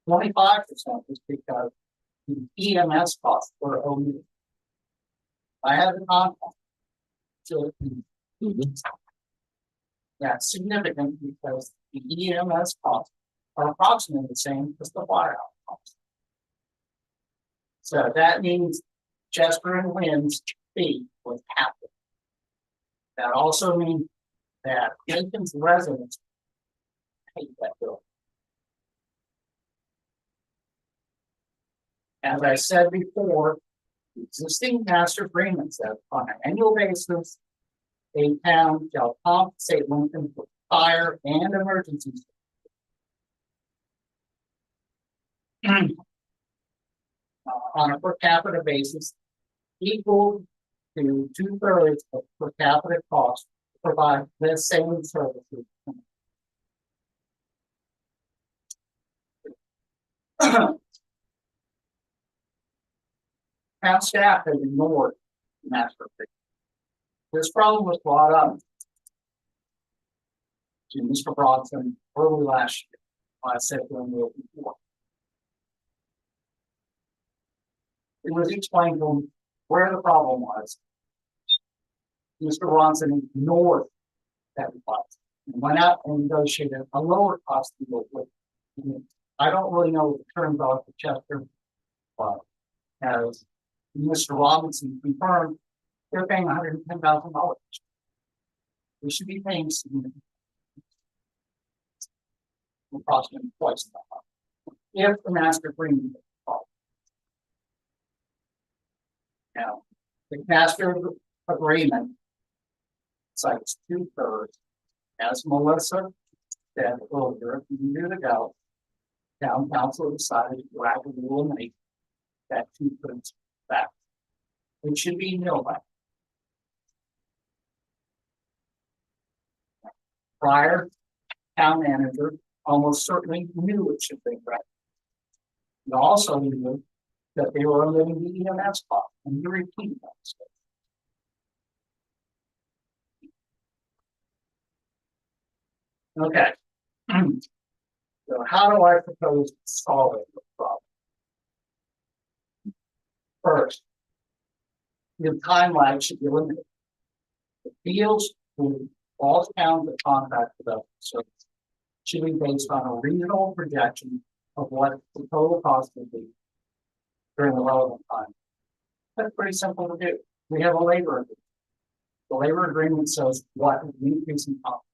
25% is because the EMS costs were omitted. I have a contact. So that's significant because the EMS costs are approximately the same as the firehouse costs. So that means Chester and Wynn's fee was half. That also means that Lincoln's residents pay that bill. As I said before, the existing master agreement says on an annual basis, a town shall compensate Lincoln for fire and emergencies. On a per capita basis, equal to 2/3 of per capita cost to provide the same services. Town staff has ignored the master agreement. This problem was brought up to Mr. Bronson early last year. I said to him before. It was explained to him where the problem was. Mr. Bronson ignored that advice and went out and negotiated a lower cost deal with. I don't really know what the terms are for Chester, but as Mr. Robinson confirmed, they're paying $110,000. We should be paying significantly. Approximately twice that. If the master agreement is followed. Now, the master agreement cites 2/3, as Melissa said earlier, a few years ago. Town council decided to rapidly eliminate that 2/3 back. It should be nil back. Prior town manager almost certainly knew it should be right. He also knew that they were omitting the EMS cost, and he repeated that mistake. Okay. So how do I propose solving the problem? First, the time lag should be limited. The fields who all towns that contract with us service should be based on a reasonable projection of what the total cost would be during the relevant time. That's pretty simple to do. We have a labor agreement. The labor agreement says what the increase in cost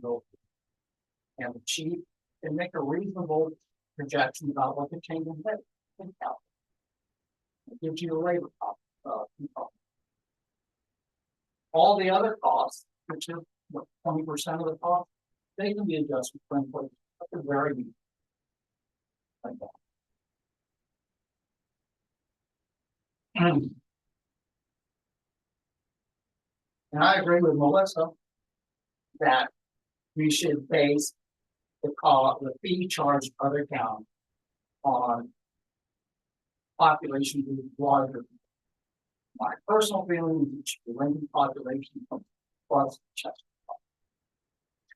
will be. And the chief can make a reasonable projection about what the change in pay can help. It gives you the labor cost. All the other costs, which are 20% of the cost, they can be adjusted for inflation. That's very easy. Like that. And I agree with Melissa that we should base the fee charged other towns on population group larger. My personal feeling is it should be Lincoln population plus Chester.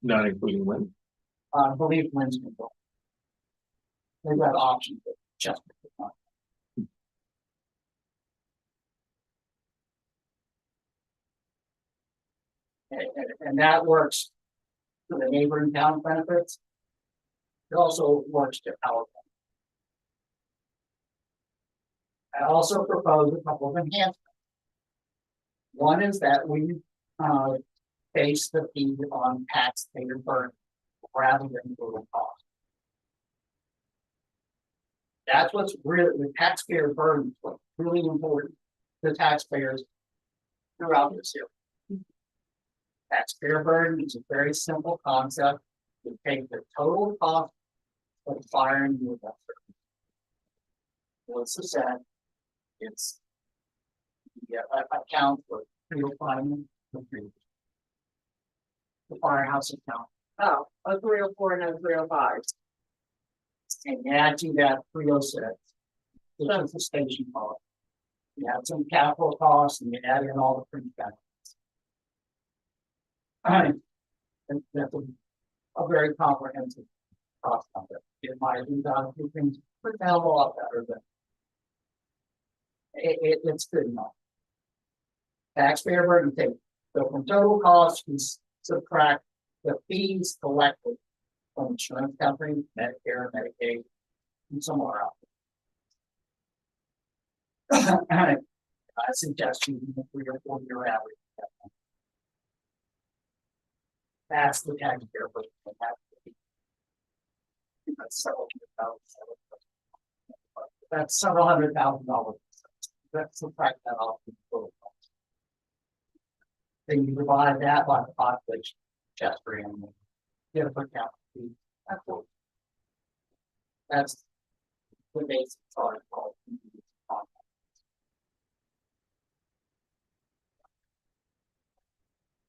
Not including Lynn. I believe Lynn's control. They've got options that Chester does not. And that works for the neighboring town benefits. It also works to our. I also propose a couple of enhancements. One is that we base the fee on taxpayer burden rather than total cost. That's what's really the taxpayer burden is what's really important to taxpayers throughout this year. Taxpayer burden is a very simple concept. You take the total cost of fire and disaster. What's the set? It's the account for real-time the firehouse account. Oh, a 304 and a 305. And add to that 306, which is the station cost. You have some capital costs and you add in all the fringe benefits. And that's a very comprehensive cost number. In my view, things pretty hell a lot better than it's good enough. Taxpayer burden table, so from total cost, we subtract the fees collected from insurance company, Medicare, Medicaid, and somewhere else. I suggest you do a 3 or 4 year average. That's the taxpayer burden. That's several $100,000. Let's subtract that off. The total cost. Then you divide that by the population, Chester and get a per capita fee. That's the basic article.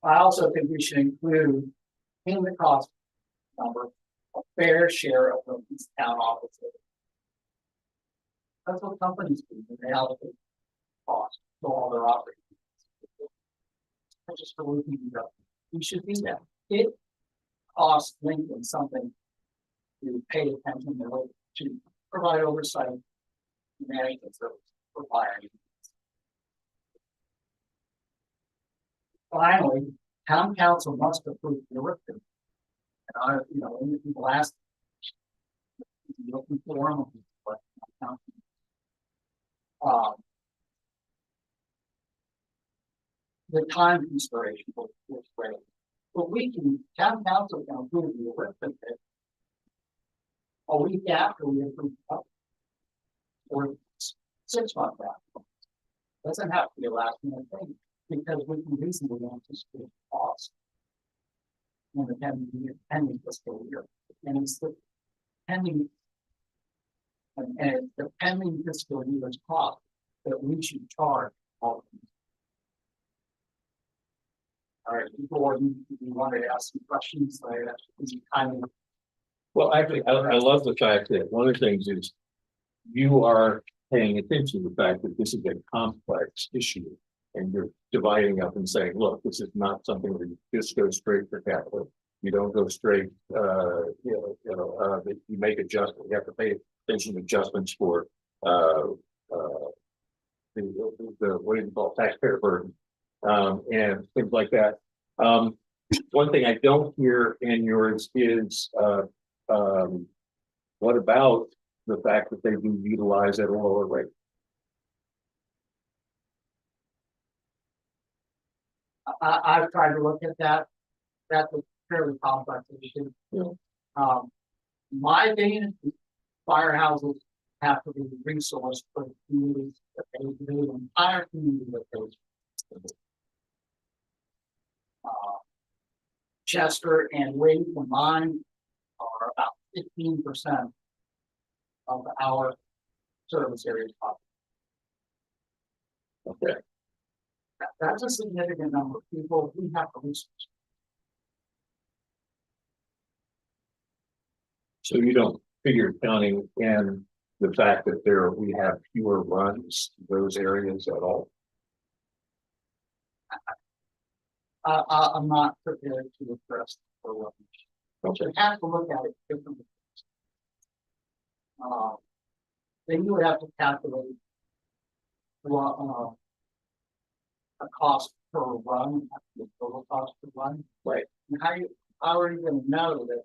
I also think we should include in the cost number a fair share of these town offices. That's what companies do when they allocate costs to all their operating. Just for looking it up. We should do that. It costs Lincoln something to pay attention to provide oversight, management service for fire. Finally, town council must approve the work. And I, when people ask, looking for them, but the time consideration was great. But town council can approve the work a week after we approve it, or 6 months after. Doesn't have to be a last minute thing, because we can reasonably anticipate cost in the pending fiscal year. And it's the pending, and it's the pending fiscal year's cost that we should charge all of them. All right, Gordon, you wanted to ask some questions, so kind of. Well, actually, I love the fact that one of the things is you are paying attention to the fact that this is a complex issue. And you're dividing up and saying, look, this is not something where you just go straight for capital. You don't go straight, you make adjustments. You have to pay attention to adjustments for the what do you call it, taxpayer burden, and things like that. One thing I don't hear in yours is what about the fact that they do utilize at a lower rate? I've tried to look at that. That's a fairly complex issue. Yeah. My opinion, firehouses have to be resourced for the communities that they do, the entire community that they do. Chester and Wade combined are about 15% of our service area population. Okay. That's a significant number of people we have to research. So you don't figure counting in the fact that we have fewer runs in those areas at all? I'm not prepared to address the level. Okay. You have to look at it differently. Then you would have to calculate a cost per run, the total cost per run. Right. And how are you going to know that?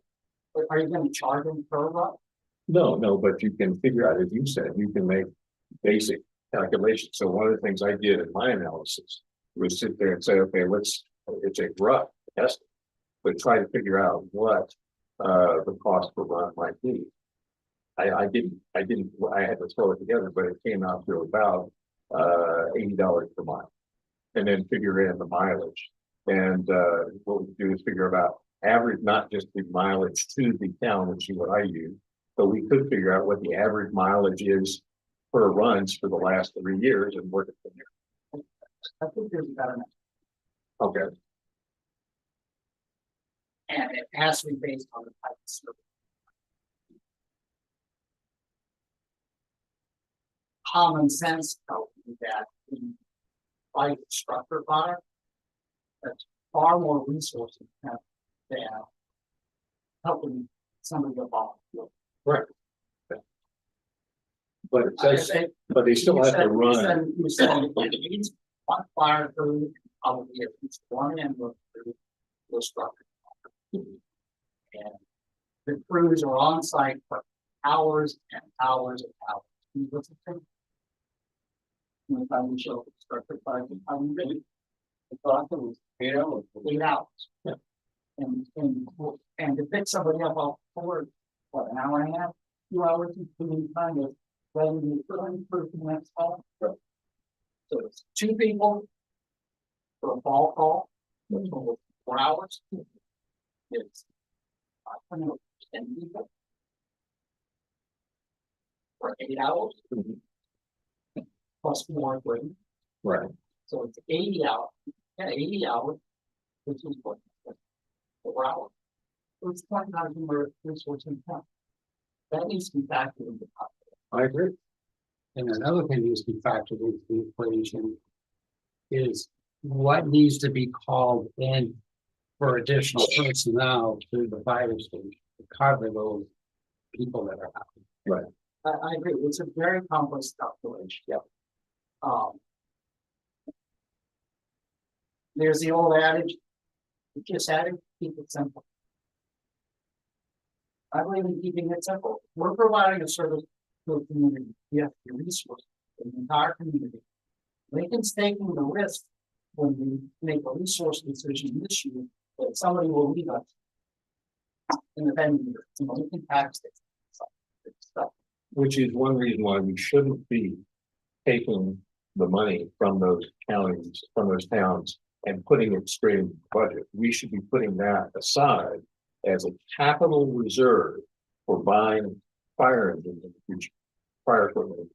Are you going to charge them per run? No, but you can figure out, as you said, you can make basic calculations. So one of the things I did in my analysis was sit there and say, okay, it's a rough estimate, but try to figure out what the cost per run might be. I had to throw it together, but it came out to about $80 per mile, and then figure in the mileage. And what we do is figure about average, not just the mileage to the town, which is what I use, but we could figure out what the average mileage is per runs for the last 3 years and work it from there. I think there's about enough. Okay. And it has to be based on the type of service. Common sense tells me that in private structure product, that's far more resources than helping somebody above. Right. But it says, but they still have to run. You said it needs one fire crew, probably at least one ambulance crew, will structure. And the crews are on site for hours and hours and hours. Can you listen to me? When I was show structure by the time really. The thought was 8 hours. 8 hours. Yeah. And to pick somebody up off board, what, an hour and a half, 2 hours, including time of when the equipment for the next call. So it's 2 people for a fall call, which will 4 hours. It's, I don't know, 10 people for 8 hours. Plus more equipment. Right. So it's 80 hours. Yeah, 80 hours, which is what, 4 hours. So it's 20 times more resource in town. That needs to be factored into. I agree. And another thing that needs to be factored into the equation is what needs to be called in for additional personnel to the fire station to cover those people that are out. I agree, it's a very complex calculation. Yep. There's the old adage, you just add it, keep it simple. I believe in keeping it simple. We're providing a service to the community. We have the resource in the entire community. Lincoln's taking the risk when we make a resource decision this year that somebody will leave us in the vending year. You know, Lincoln tax it. Stuff. Which is one reason why we shouldn't be taking the money from those counties, from those towns, and putting it straight in the budget. We should be putting that aside as a capital reserve for buying fire engines in the future, fire equipment.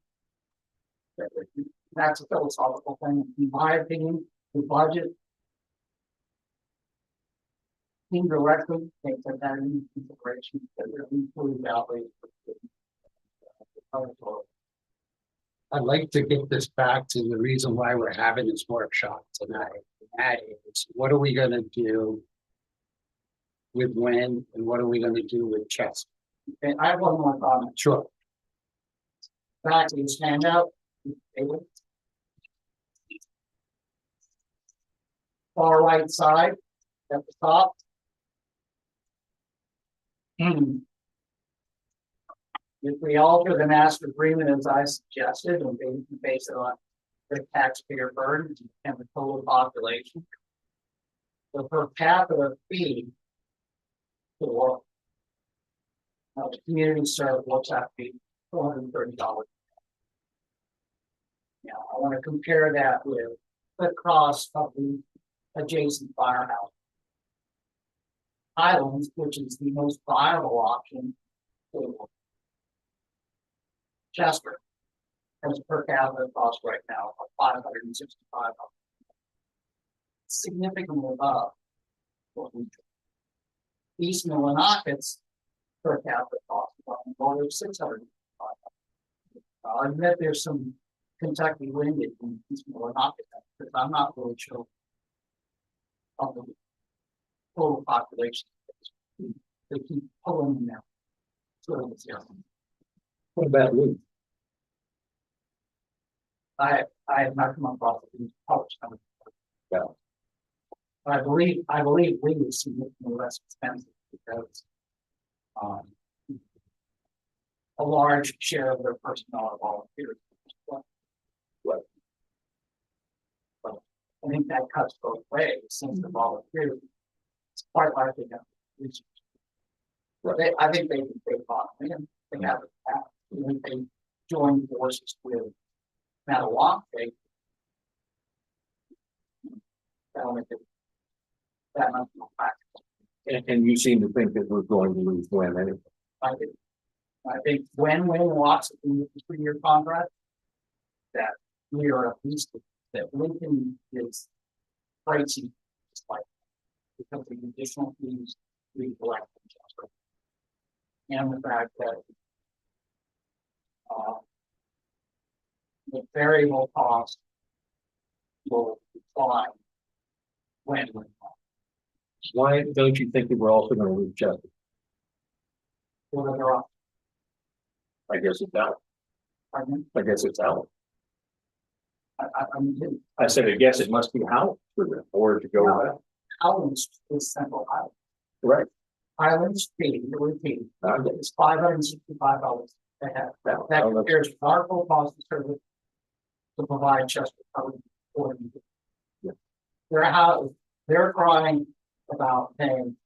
That's a philosophical thing. In my opinion, the budget indirectly takes that into consideration that we're including outlays. I'd like to get this back to the reason why we're having this workshop tonight. That is, what are we gonna do with Wynn and what are we gonna do with Chester? And I have one more comment. Sure. Back to stand up. Far right side at the top. If we alter the master agreement as I suggested and base it on the taxpayer burden and the total population, the per capita fee for the community served works out to be $430. Now, I want to compare that with the cost of the adjacent firehouse. Highlands, which is the most viable option for Chester, has a per capita cost right now of $565. Significantly above what we do. East Millinocket's per capita cost of over $605. I admit there's some Kentucky wind in East Millinocket, because I'm not really sure of the total population. They keep pulling them out. Sort of zero. What about Luke? I have not come across these published numbers. Yeah. I believe Lee is significantly less expensive because a large share of their personnel are volunteers. But I think that cuts both ways since the volunteers. It's quite likely that research. I think they can take on. They have it. They join forces with Madawaska. That'll make it that much more practical. And you seem to think that we're going to lose Glenn anyway. I think when walks in the 3-year contract, that we are at least that Lincoln is pricey, despite because of the additional fees we collect from Chester, and the fact that the variable cost will decline when. Why don't you think that we're also going to lose Chester? Well, they're off. I guess it's that. Pardon? I guess it's out. I mean, I said, I guess it must be out for them, or to go No. back. Highlands is Central Highlands. Right. Highlands fee, the fee, Uh, is $565 a head. Now, That I'll let- compares to our full cost of service to provide Chester County for you. Yeah. They're crying about paying.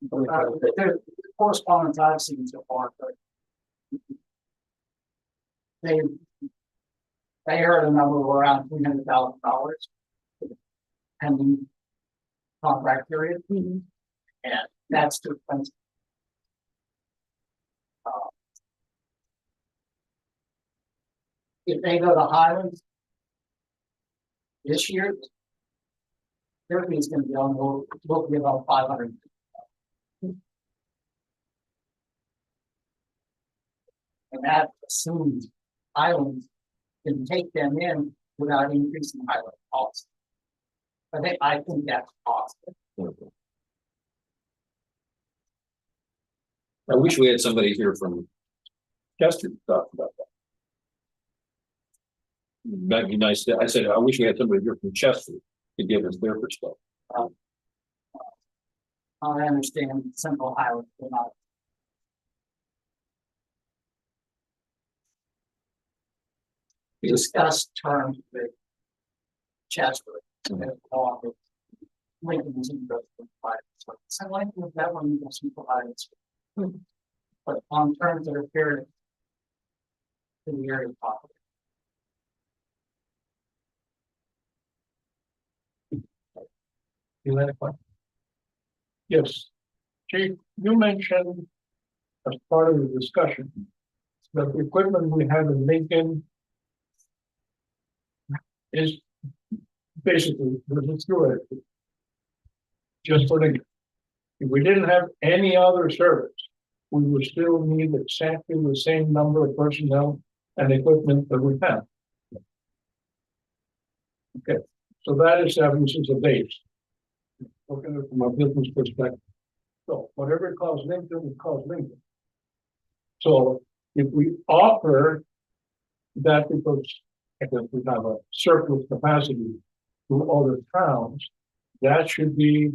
The correspondence I've seen so far, but they heard a number of around $300,000 pending contract period, and that's too expensive. If they go to Highlands this year, their fee is gonna be on, will be about 500. And that assumes Highlands can take them in without increasing Highland costs. I think that's possible. I wish we had somebody here from Chester to talk about that. That'd be nice. I said, I wish we had somebody here from Chester to give us their perspective. I understand Central Highlands will not. We discussed terms with Chester. Along with Lincoln's interest in private. So I like that one, you can provide it. But on terms that are fair to the area property. You had a question? Yes. Chief, you mentioned as part of the discussion that the equipment we have in Lincoln is basically through it. Just for Lincoln. If we didn't have any other service, we would still need exactly the same number of personnel and equipment that we have. Okay, so that establishes a base. Looking at it from a business perspective. So whatever it costs Lincoln, it costs Lincoln. So if we offer that because we have a surplus capacity to other towns, that should be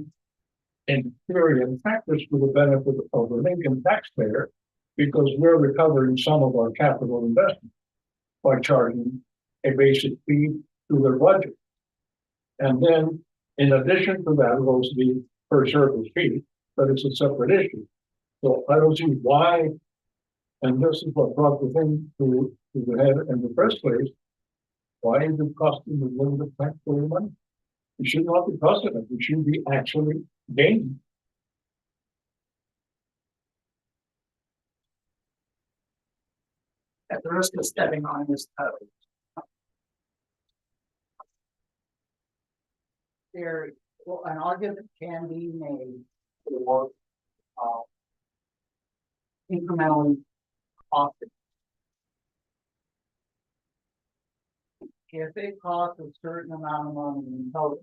in theory and practice for the benefit of the Lincoln taxpayer, because we're recovering some of our capital investment by charging a basic fee to their budget. And then in addition to that goes the per service fee, but it's a separate issue. So I don't see why, and this is what brought the thing to the head in the first place, why is it costing the little bit taxpayer money? It should not be costing it, it should be actually gaining. At the risk of stepping on this toe. An argument can be made for incrementally costed. If it costs a certain amount of money in total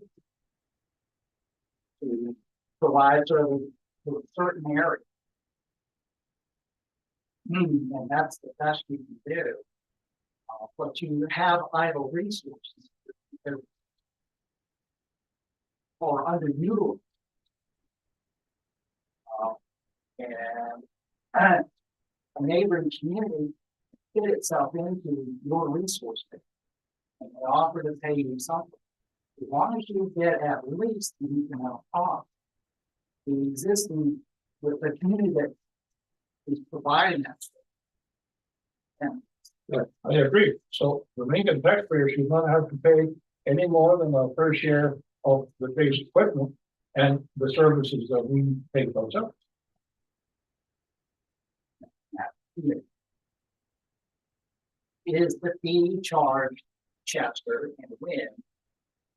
to provide service to a certain area, and that's the best you can do. But you have idle resources or underutilized. And a neighboring community fit itself into your resource base. And they offer to pay you something. As long as you get at least the economic cost, the existing, with the community that is providing that. And Yeah, I agree. So the Lincoln taxpayer should not have to pay any more than our fair share of the base equipment and the services that we take ourselves. is the fee charged Chester and Wynn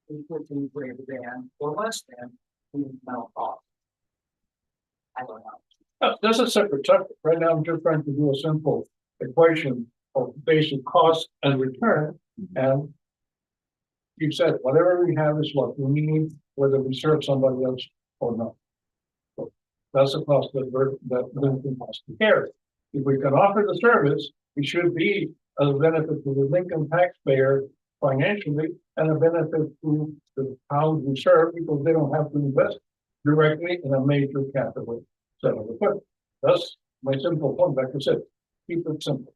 equal to greater than or less than the incremental cost? I don't know. That's a separate subject. Right now, I'm just trying to do a simple equation of basic cost and return. And you said whatever we have is what we need, whether we serve somebody else or not. So that's the cost that Lincoln has to carry. if we can offer the service, it should be a benefit to the Lincoln taxpayer financially and a benefit to the towns we serve because they don't have to invest directly in a major capital center of equipment. That's my simple point, like I said, keep it simple.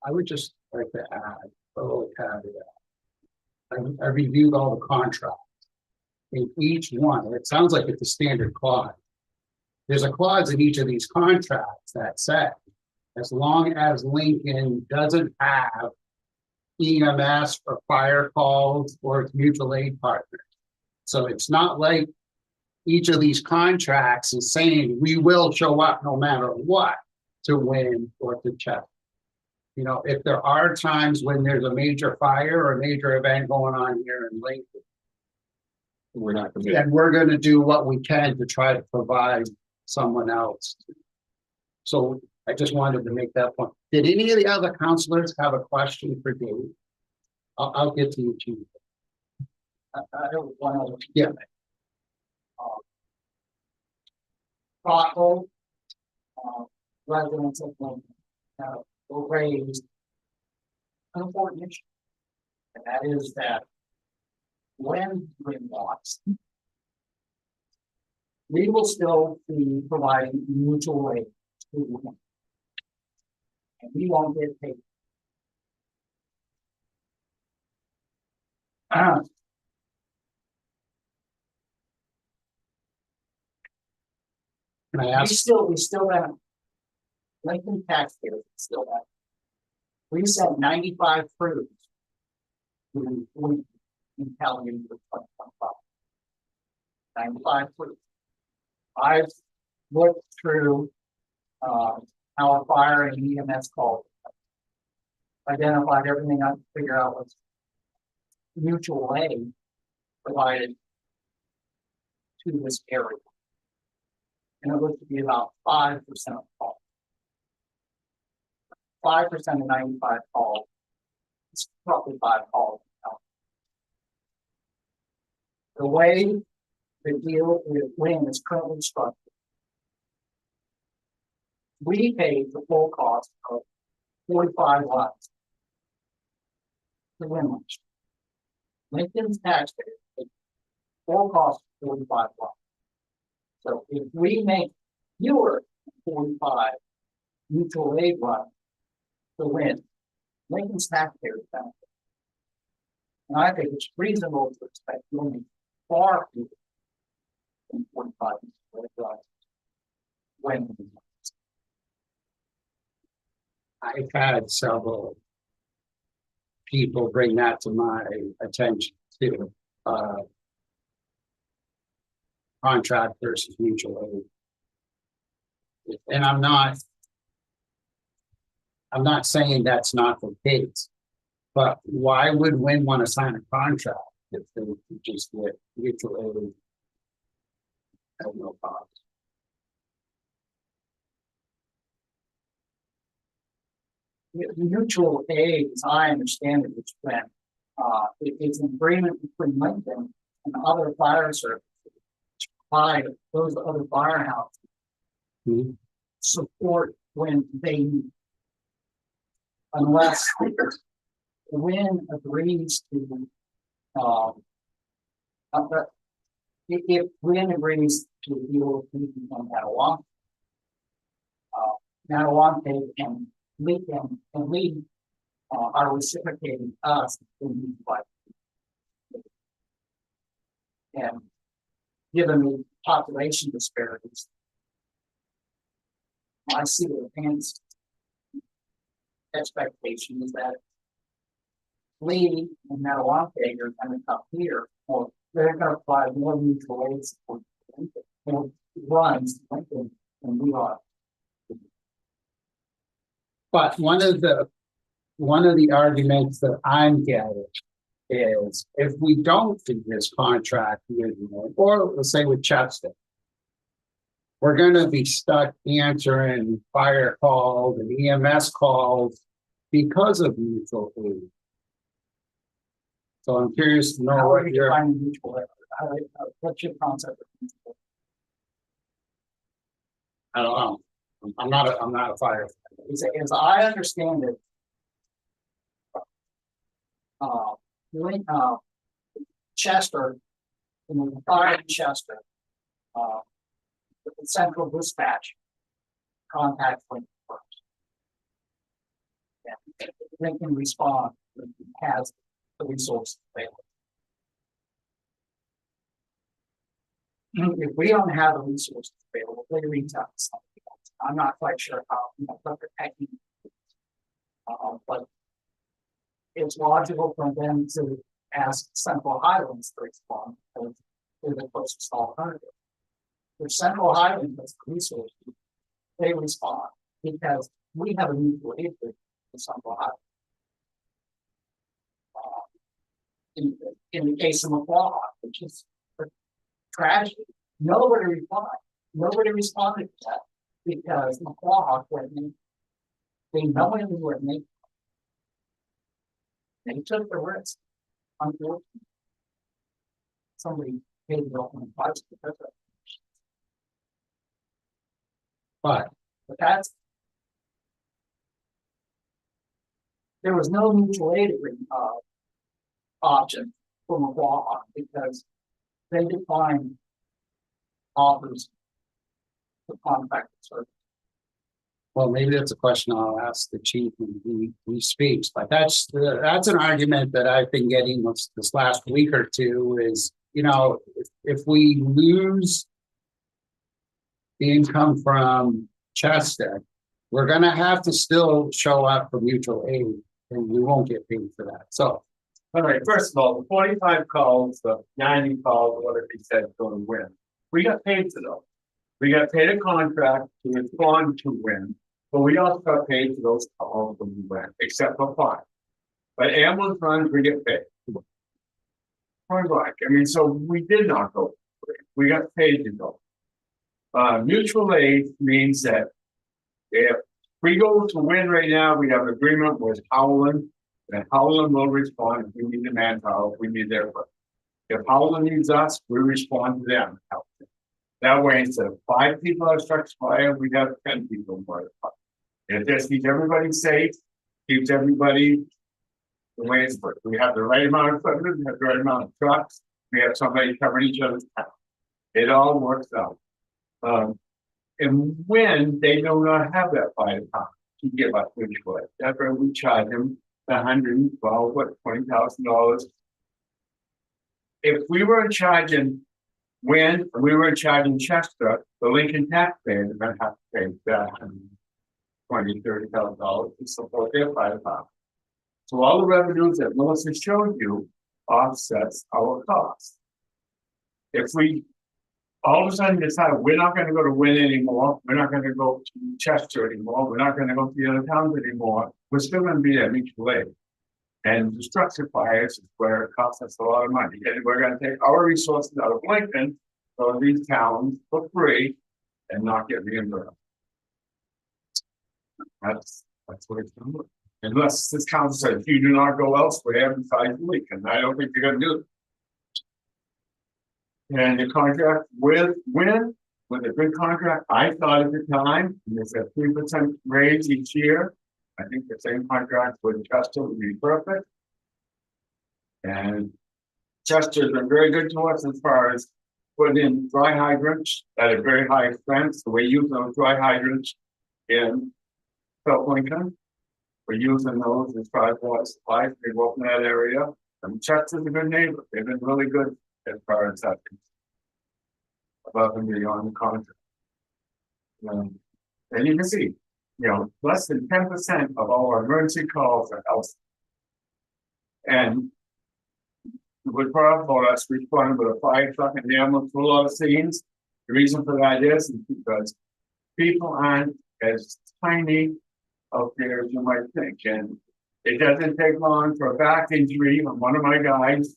I would just like to add a little caveat. I reviewed all the contracts. In each one, it sounds like it's a standard clause. There's a clause in each of these contracts that says, as long as Lincoln doesn't have EMS or fire calls or its mutual aid partners. So it's not like each of these contracts is saying we will show up no matter what to win or to check. You know, if there are times when there's a major fire or a major event going on here in Lincoln, We're not committed. then we're gonna do what we can to try to provide someone else. So I just wanted to make that point. Did any of the other counselors have a question for Dave? I'll get to you, Chief. I have one other. Yeah. Thoughtful. Residents of Lincoln will raise an important issue. And that is that when wind loss, we will still be providing mutual aid to them. And we won't get paid. Can I ask? We still have. Lincoln taxpayers still have. We sent 95 crews. To Lincoln in calendar year 2025. 95 crews. I've looked through, our fire and EMS calls. Identified everything I could figure out was mutual aid provided to this area. And it looked to be about 5% of calls. 5% of 95 calls. It's roughly 5 calls. The way the deal with Wing is currently structured, we paid the full cost of 45 lots. The Win lunch. Lincoln's taxpayers paid full cost of 45 lots. So if we make fewer than 45 mutual aid runs to Win, Lincoln's taxpayers benefit. And I think it's reasonable to expect only far fewer than 45 mutual aid runs when. I've had several people bring that to my attention too. Contract versus mutual aid. And I'm not saying that's not the case, but why would Win want to sign a contract if they could just get mutual aid at no cost? Mutual aid, as I understand it, is when it's an agreement between Lincoln and other fire services to provide those other firehouses support when they need. Unless Win agrees to if Win agrees to deal with people from Matawamkeag, Matawamkeag and Lincoln and we are reciprocating us in these fights. And given the population disparities, I see the enhanced expectation is that Lee and Matawamkeag are going to come here, or they're going to provide more mutual aid support and runs Lincoln than we are. But one of the arguments that I'm getting is if we don't do this contract with Win, or let's say with Chester, we're gonna be stuck answering fire calls and EMS calls because of mutual aid. So I'm curious to know How are what you your, defining mutual aid? What's your concept of mutual aid? I don't know, I'm not a firefighter. As I understand it. Link, Chester, in the fire in Chester. The central dispatch. Contact Lincoln first. Yeah, Lincoln respond, Lincoln has the resources available. If we don't have the resources available, they reach out to somebody else. I'm not quite sure how, what the technique is. But it's logical for them to ask Central Highlands to respond, because they're the closest alternative. If Central Highlands has the resources, they respond, because we have a mutual aid with Central Highlands. In the case of McLaughlin, which is a tragedy, nobody replied. Nobody responded to that because McLaughlin went, they knowingly were making. They took the risk. Unfortunately, somebody paid the ultimate price because of it. But But that's. There was no mutual aid agreement, option for McLaughlin because they declined offers for contracted service. well, maybe that's a question I'll ask the chief when he speaks, but that's an argument that I've been getting this last week or two is, if we lose the income from Chester, we're gonna have to still show up for mutual aid and we won't get paid for that. So, All right, first of all, the 45 calls, the 90 calls, whatever he said, going to win. We got paid for those. We got paid a contract to respond to win, but we also got paid for those calls when we win, except for 5. But ambulance runs, we get paid. Point blank. I mean, so we did not go. We got paid to go. Mutual aid means that if we go to win right now, we have an agreement with Howland, and Howland will respond if we need the manpower, if we need their work. If Howland needs us, we respond to them. That way, instead of 5 people at structure fire, we have 10 people more. It just keeps everybody safe, keeps everybody the way it's worked. We have the right amount of equipment, we have the right amount of trucks, we have somebody covering each other's house. It all works out. And when they do not have that fire department to give us mutual aid, that's where we charge them $120,000. If we were charging when we were charging Chester, the Lincoln taxpayers are gonna have to pay that $20,000-$30,000 to support their fire department. So all the revenues that Melissa showed you offsets our costs. If we all of a sudden decide we're not gonna go to Win anymore, we're not gonna go to Chester anymore, we're not gonna go to the other towns anymore, we're still gonna be at mutual aid. And the structure fires is where it costs us a lot of money. And we're gonna take our resources out of Lincoln, so these towns for free and not get reimbursed. That's what it's gonna look. Unless this council says you do not go elsewhere besides Lincoln, I don't think you're gonna do it. And the contract with Win, with a good contract, I thought at the time, it's a 3% raise each year. I think the same contract with Chester would be perfect. And Chester's been very good to us as far as putting in dry hydrants at a very high expense. We use those dry hydrants in South Lincoln. We're using those as far as water supplies. They work in that area. And Chester's a good neighbor. They've been really good as far as that. Above and beyond the contract. And you can see, less than 10% of all our emergency calls are else. And would probably us responding with a fire truck and ambulance for a lot of scenes. The reason for that is because people aren't as tiny out there as you might think. And it doesn't take long for a back injury on one of my guys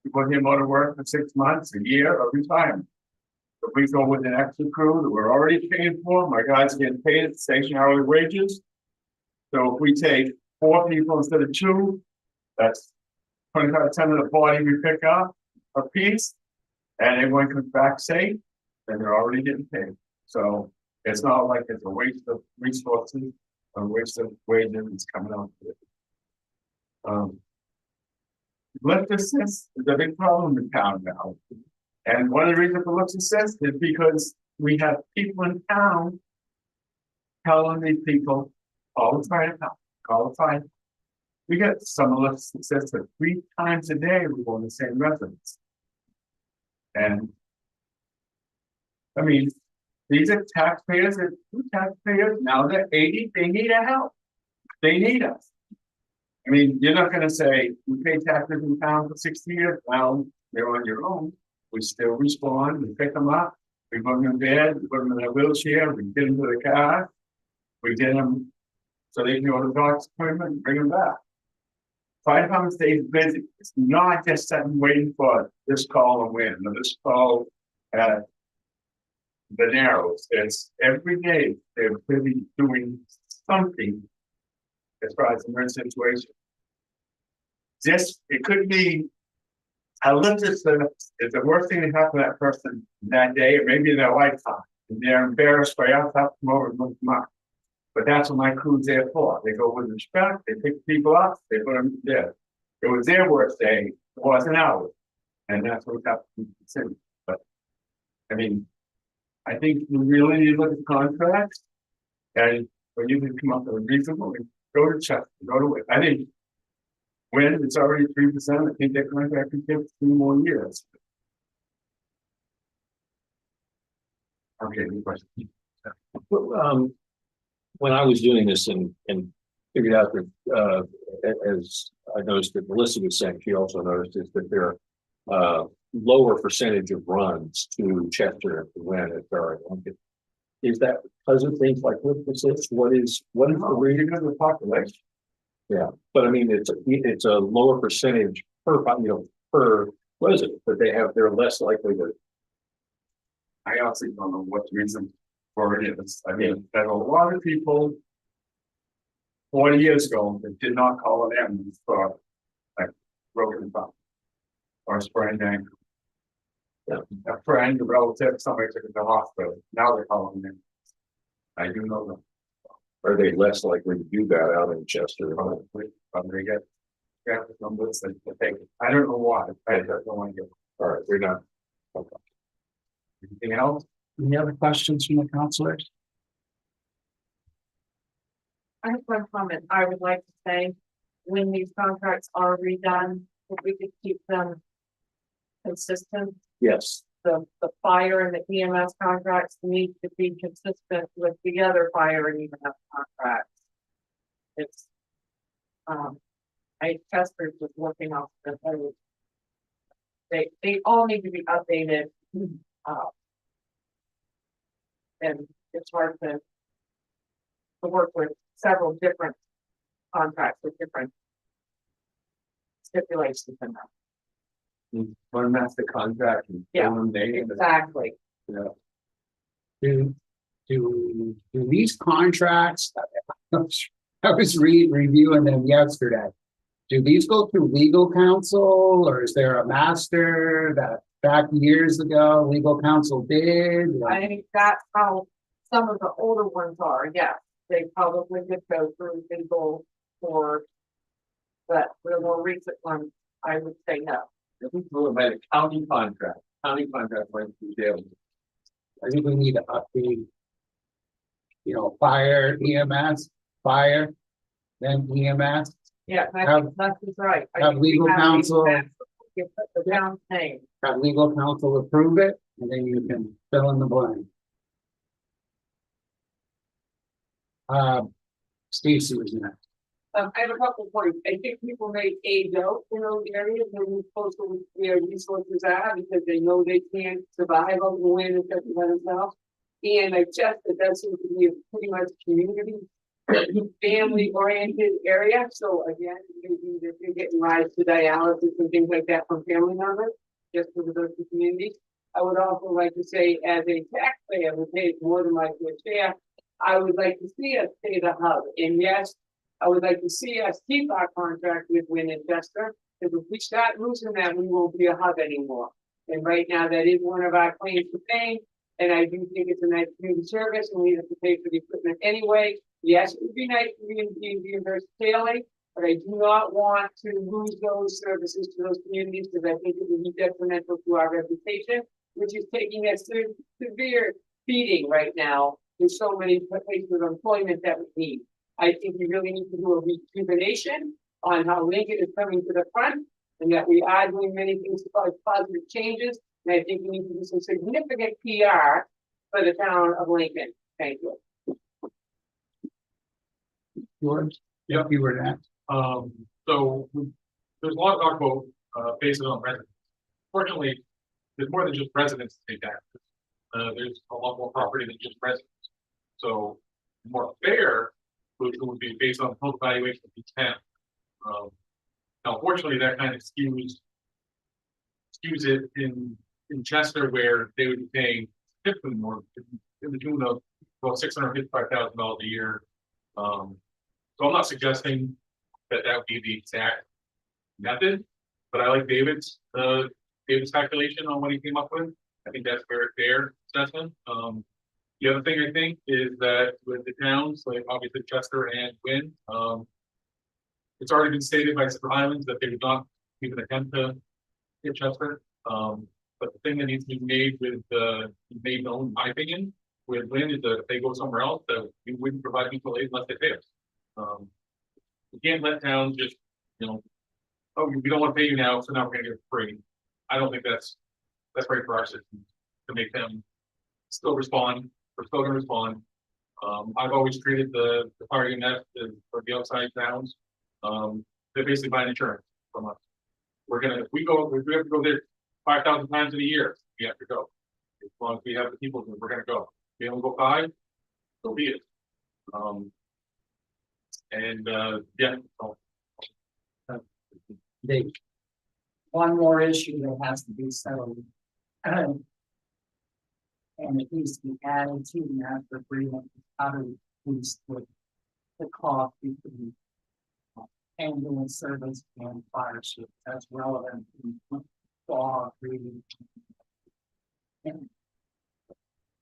to put him out of work for 6 months, a year, or retirement. If we go with an extra crew that we're already paying for, my guys are getting paid at station hourly wages. So if we take 4 people instead of 2, that's 25% of the 40 we pick up a piece, and everyone comes back safe, then they're already getting paid. So It's not like it's a waste of resources, a waste of wages that's coming out. of it. Lift assist is a big problem in town now. And one of the reasons for lift assist is because we have people in town telling these people all the time, all the time. We get some lift assist 3 times a day, we go in the same residence. And I mean, these are taxpayers, now they're 80, they need our help. They need us. I mean, you're not gonna say, we pay taxes in town for 60 years, now they're on your own. We still respond, we pick them up, we put them in bed, we put them in a wheelchair, we get them to the car. We get them so they can go to the doctor's appointment and bring them back. Fire department stays busy. It's not just sitting waiting for this call and win, or this call at the Narrows. It's every day they're busy doing something as far as the emergency situation. Just, it could be a lift assist is the worst thing that happened to that person that day, or maybe in their lifetime. And they're embarrassed by us, have to come over and look them up. But that's what my crew's there for. They go with respect, they pick people up, they put them there. It was their worst day, it wasn't ours. And that's what we have to be considered. But I mean, I think we really need to look at contracts. And when you can come up with a reasonable, go to Chester, go to it. I think when it's already 3%, I think that contract can give 3 more years. Okay, any questions? When I was doing this and figured out that, as I noticed that Melissa was saying, she also noticed is that there are lower percentage of runs to Chester and to Wynn at Barry. Is that because of things like lift assist? What is the reason? Because of the population. Yeah, but I mean, it's a lower percentage per, per resident, but they're less likely to. I honestly don't know what the reason for it is. I mean, there are a lot of people 40 years ago that did not call an ambulance for like broken thumb or sprained ankle. Yeah. A friend, a relative, somebody took it to the hospital. Now they're calling them. I do know them. Are they less likely to do that out in Chester? Probably, but they get numbers that they take. I don't know why. I have no idea. All right, we're not. Okay. Anything else? Any other questions from the counselors? I have one comment. I would like to say, when these contracts are redone, if we could keep them consistent, Yes. the fire and the EMS contracts need to be consistent with the other fire and EMS contracts. It's, Chester's was working off the whole. They all need to be updated. And it's hard to work with several different contracts with different stipulations in them. One master contract. And Yeah, one day. exactly. Yeah. Do these contracts, I was reviewing them yesterday. Do these go through legal counsel, or is there a master that back years ago, legal counsel did? I think that's how some of the older ones are, yes. They probably could go through legal for, but the more recent ones, I would say no. I think we'll have a county contract. County contract went through jail. I think we need to update. Fire, EMS, fire, then EMS. Yeah, Have- that's right. I have think we legal have counsel- legal counsel. You put the town's name. Have legal counsel approve it, and then you can fill in the blank. Stacy was next. I have a couple of points. I think people may age out in those areas where we're supposed to, where resources are, because they know they can't survive over the wind and stuff by themselves. And I just, that that seems to be a pretty much community, family oriented area. So again, maybe they're getting rides to dialysis and things like that from family members, just for those communities. I would also like to say, as a taxpayer who pays more than my fair share, I would like to see us stay the hub. And yes, I would like to see us keep our contract with Wynn and Chester, because if we start losing that, we won't be a hub anymore. And right now, that is one of our claims to fame, And I do think it's a nice community service and we have to pay for the equipment anyway. Yes, it would be nice to be reimbursed daily, but I do not want to lose those services to those communities because I think it would be detrimental to our reputation, which is taking a severe beating right now in so many places of employment that we need. I think we really need to do a rejuvenation on how Lincoln is coming to the front and that we are doing many things to cause positive changes. And I think we need to do some significant PR for the town of Lincoln. Thank you. George? Yep. You were next. So there's a lot of talk about, based on residents. Fortunately, there's more than just residents to take taxes. There's a lot more property than just residents. So more fair, which would be based on total valuation of each town. Now, fortunately, that kind of skews it in Chester, where they would be paying significantly more, in the tune of about $655,000 a year. So I'm not suggesting that would be the exact method, but I like David's calculation on what he came up with. I think that's very fair assessment. The other thing I think is that with the towns, like obviously Chester and Wynn, it's already been stated by Silver Islands that they would not even attempt to hit Chester. But the thing that needs to be made known, in my opinion, with Wynn is that if they go somewhere else, that we wouldn't provide mutual aid unless they pay us. You can't let towns just, oh, we don't want to pay you now, so now we're gonna get it free. I don't think that's right for our system to make them still respond. We're still gonna respond. I've always treated the fire unit for the outside towns. They're basically buying insurance from us. If we have to go there 5,000 times in a year, we have to go. As long as we have the people, we're gonna go. If we don't go 5, so be it. Yeah. Dave. One more issue that has to be settled. And it needs to be added to the master agreement, how to reduce the cost between ambulance service and fire service. That's relevant in law, reading. And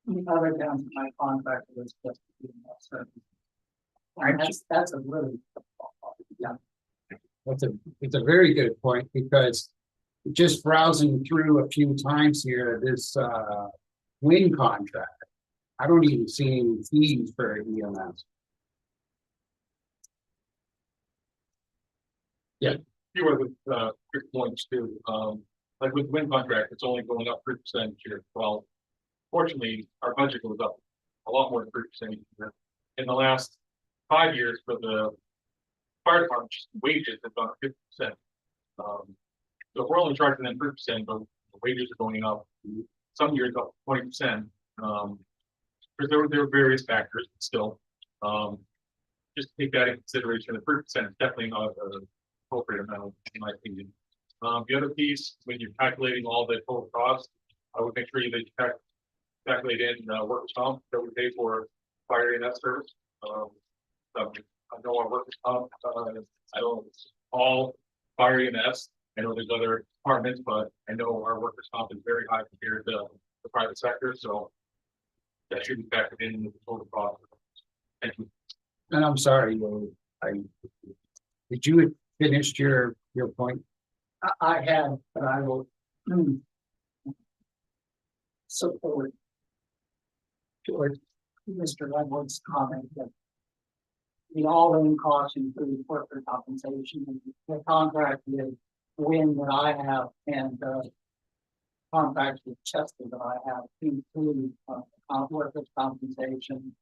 the other down to my contract was just service. And that's a really, yeah. It's a very good point, because just browsing through a few times here, this wind contract, I don't even see any fees for EMS. Yeah. Few other quick points too. Like with wind contract, it's only going up 3% each year. Well, fortunately, our budget goes up a lot more than 3% each year. In the last 5 years for the fire department, wages have gone up 50%. So we're only charging them 3%, but the wages are going up. Some years up 20%. Because there are various factors, but still, just take that in consideration. The 3% is definitely not an appropriate amount, in my opinion. The other piece, when you're calculating all the total costs, I would make sure that you calculate in workers' comp that we pay for fire and that service. I know our workers' comp, I don't all fire EMS. I know there's other departments, but I know our workers' comp is very high compared to the private sector, so that should be factored in the total cost. Thank you. And I'm sorry, did you finish your point? I have, but I will support George, Mr. Ledward's comment that the all-in costs include worker compensation, and the contract with Wynn that I have and contracts with Chester that I have include workers' compensation,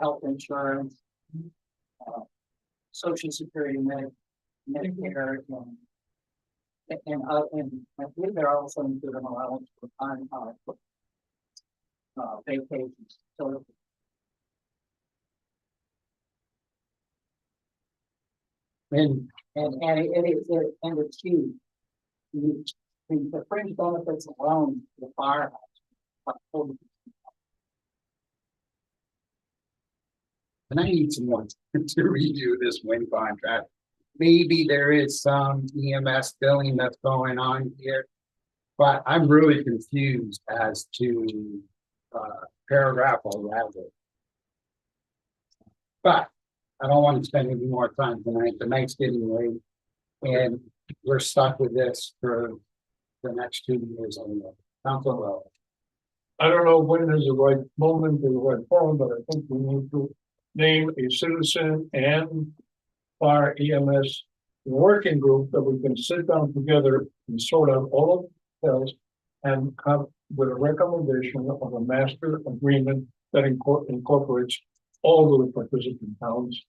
health insurance, Social Security, Medicare, and I believe they're also included an allowance for time vacations. So And it's huge. The fringe benefits alone, the firehouse. and I need someone to redo this wind contract. Maybe there is some EMS billing that's going on here, but I'm really confused as to paragraph or rather. But I don't want to spend any more time tonight. The night's getting late. And we're stuck with this for the next 2 years anyway. Council Rowe. I don't know when is the right moment or the right forum, but I think we need to name a citizen and fire EMS working group that we can sit down together and sort out all of the details and come with a recommendation of a master agreement that incorporates all of the participant towns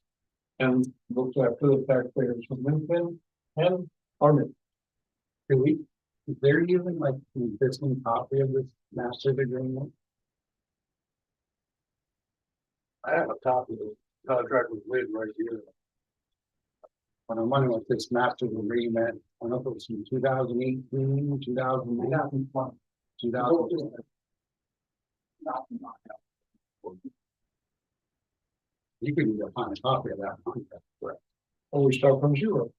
and looks after the taxpayers from Lincoln and Army. Do we, is there even like an existing copy of this master agreement? I have a copy of the contract with Lynn right here. When I'm wondering if this master agreement, I don't know if it was from 2018, 2009, 2000. You can either find a copy of that contract, correct? Or we start from zero.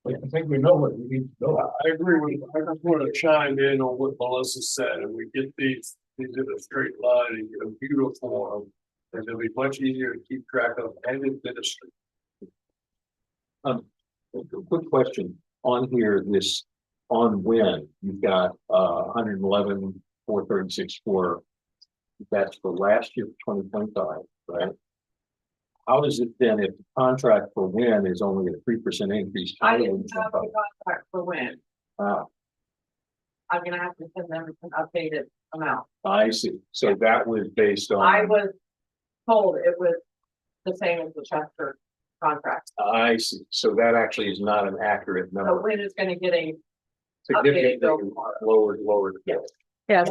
But I think we know what we need to know. I agree with, I just want to chime in on what Melissa said, and we get these in a straight line and get a beautiful, and it'll be much easier to keep track of and administer. A quick question on here, this, on when, you've got, 111,436 for, that's for last year, 2025, right? How does it then, if the contract for when is only a 3% increase? I didn't have a contract for when. Ah, I'm gonna have to send them an updated amount. I see, so that was based on. I was told it was the same as the Chester contract. I see, so that actually is not an accurate So number. when is gonna get a, Significantly bill tomorrow. lowered. Yes. Yeah,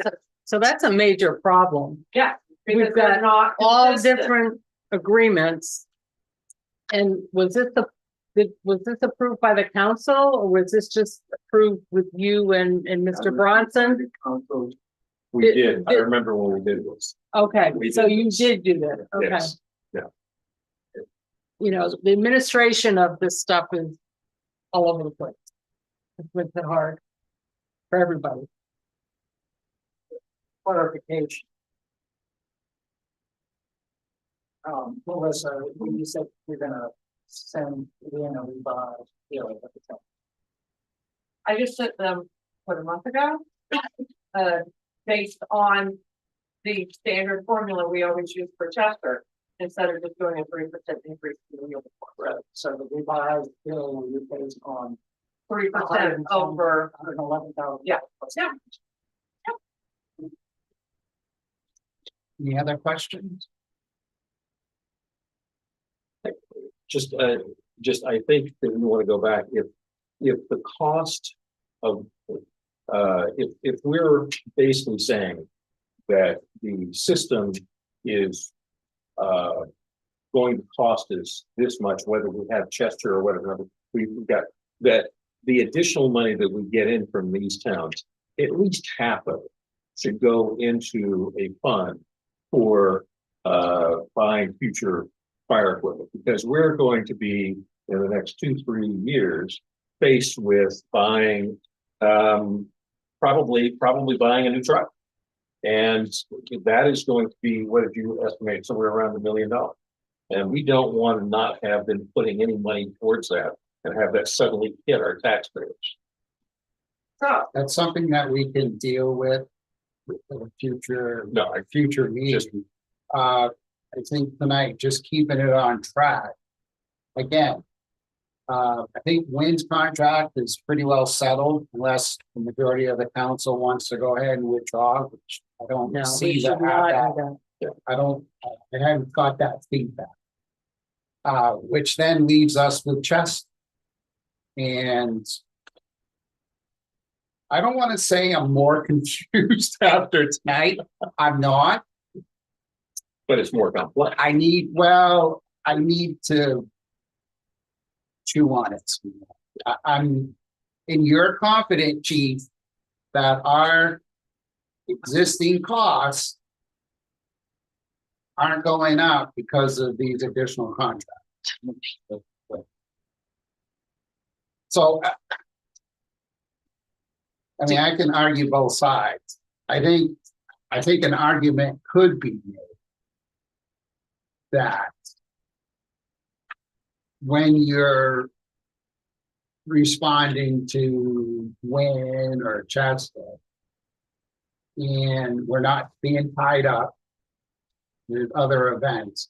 so that's a major problem. yeah, because We've they're got not All consistent. different agreements. And was this approved by the council or was this just approved with you and Mr. Bronson? We did, I remember when we did this. Okay, We so did you this. did do that, okay. Yes. You know, the administration of this stuff is all over the place. It's makes it hard for everybody. Clarification. Melissa, when you said you're gonna send in a revised deal at the time. I just sent them, what, a month ago? Based on the standard formula we always use for Chester, instead of just doing a 3% increase in the yield. Right, so the revised bill will be based on 3% over, 111,000. yeah, yeah. Any other questions? Just, I think that we want to go back, if the cost of, if we're basically saying that the system is, going to cost us this much, whether we have Chester or whatever, we've got that the additional money that we get in from these towns, at least half of it should go into a fund for, buying future fire equipment, because we're going to be in the next 2-3 years faced with buying, probably buying a new truck. And that is going to be, what did you estimate, somewhere around $1 million? And we don't want to not have been putting any money towards that and have that suddenly hit our taxpayers. So, That's something that we can deal with the future, No, future meeting. I think tonight, just keeping it on track. Again, I think Wynn's contract is pretty well settled unless the majority of the council wants to go ahead and withdraw, which I don't No, we see should that. not do that. I haven't got that feedback. Which then leaves us with Chester. And I don't want to say I'm more confused after tonight. I'm not. But it's more complex. I need to chew on it. I'm, and you're confident, chief, that our existing costs aren't going up because of these additional contracts. So, I mean, I can argue both sides. I think I think an argument could be made that when you're responding to Wynn or Chester, and we're not being tied up with other events,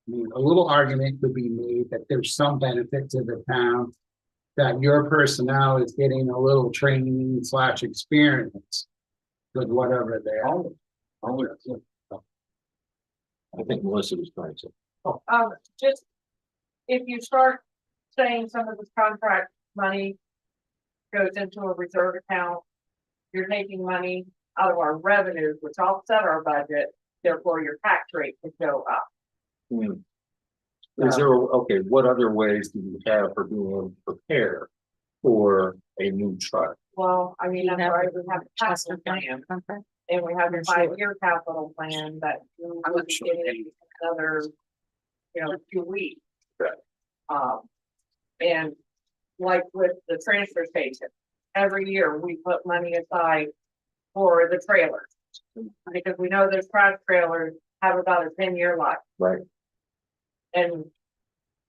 I mean, a little argument could be made that there's some benefit to the town, that your personnel is getting a little training / experience with whatever they are. I think Melissa was trying to. Just, if you start saying some of this contract money goes into a reserve account, you're taking money out of our revenues, which offset our budget, therefore your tax rate could go up. Is there, okay, what other ways do you have for being able to prepare for a new truck? Well, I mean, that's why we have a capital plan, and we have a 5-year capital plan that you I'm will not be sure. getting another, 2 weeks. Okay. And like with the transfer station, every year we put money aside for the trailers. Because we know those trash trailers have about a 10-year life. Right. And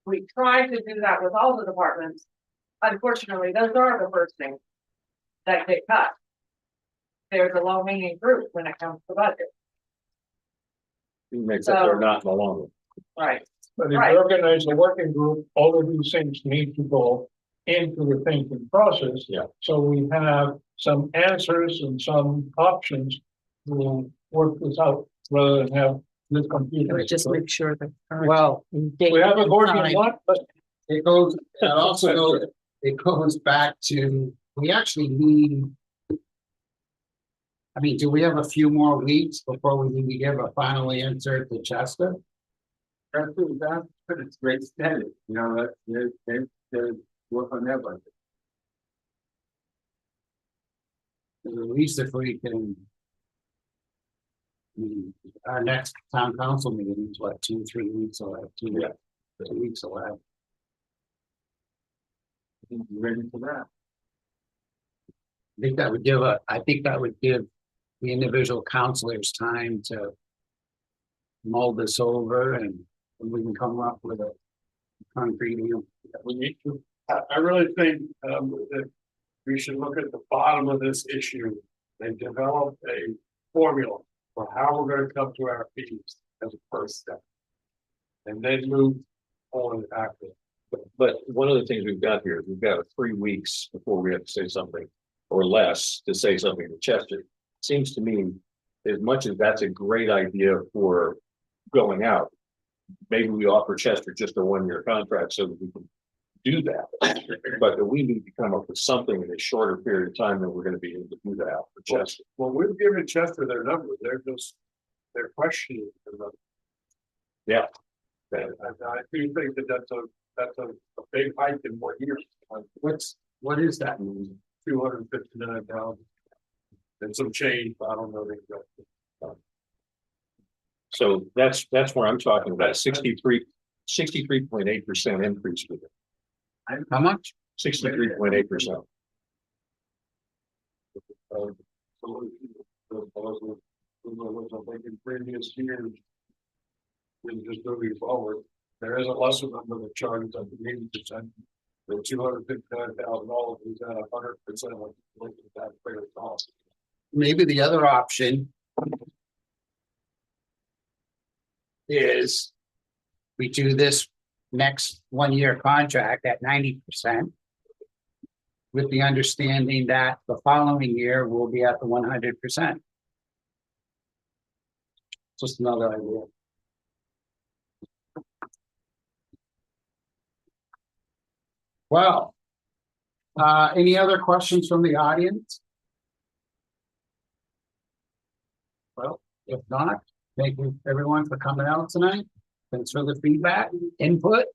we try to do that with all the departments. Unfortunately, those are the first things that get cut. There's a low hanging fruit when it comes to budget. It makes that they're not in the long run. Right. But if Right. you organize a working group, all of these things need to go into the thinking process. Yeah. So we have some answers and some options to work this out, rather than have this computer. Just make sure that. Well, We have a Gordian knot, but it goes, it also goes, it goes back to, we actually need. I mean, do we have a few more weeks before we need to give a final answer to Chester? But it's great standing, that they work on that budget. At least if we can. Our next town council meeting is what, 2-3 weeks away, 2 weeks away. I think you're ready for that. I think that would give the individual counselors time to mull this over, and we can come up with a concrete deal. We need to, I really think, that we should look at the bottom of this issue and develop a formula for how we're gonna come to our fees as a first step. And then move on after. But one of the things we've got here, is we've got 3 weeks before we have to say something, or less, to say something to Chester. Seems to me, as much as that's a great idea for going out, maybe we offer Chester just a 1-year contract so that we can do that. But that we need to come up with something in a shorter period of time than we're gonna be able to do that for Chester. Well, we've given Chester their numbers, they're questioning the numbers. Yeah. And I do think that that's a big hike in 1 year. What is that mean? 259,000. And some change, but I don't know the exact. So that's where I'm talking about 63.8% increase with it. How much? 63.8%. In previous years. We just moving forward, there is a lesser number that charges up to 80%. The $259,000 is at 100% of the taxpayer cost. Maybe the other option is we do this next 1-year contract at 90%. With the understanding that the following year will be at the 100%. Just another idea. Well, any other questions from the audience? Well, if not, thank you everyone for coming out tonight. Thanks for the feedback, input.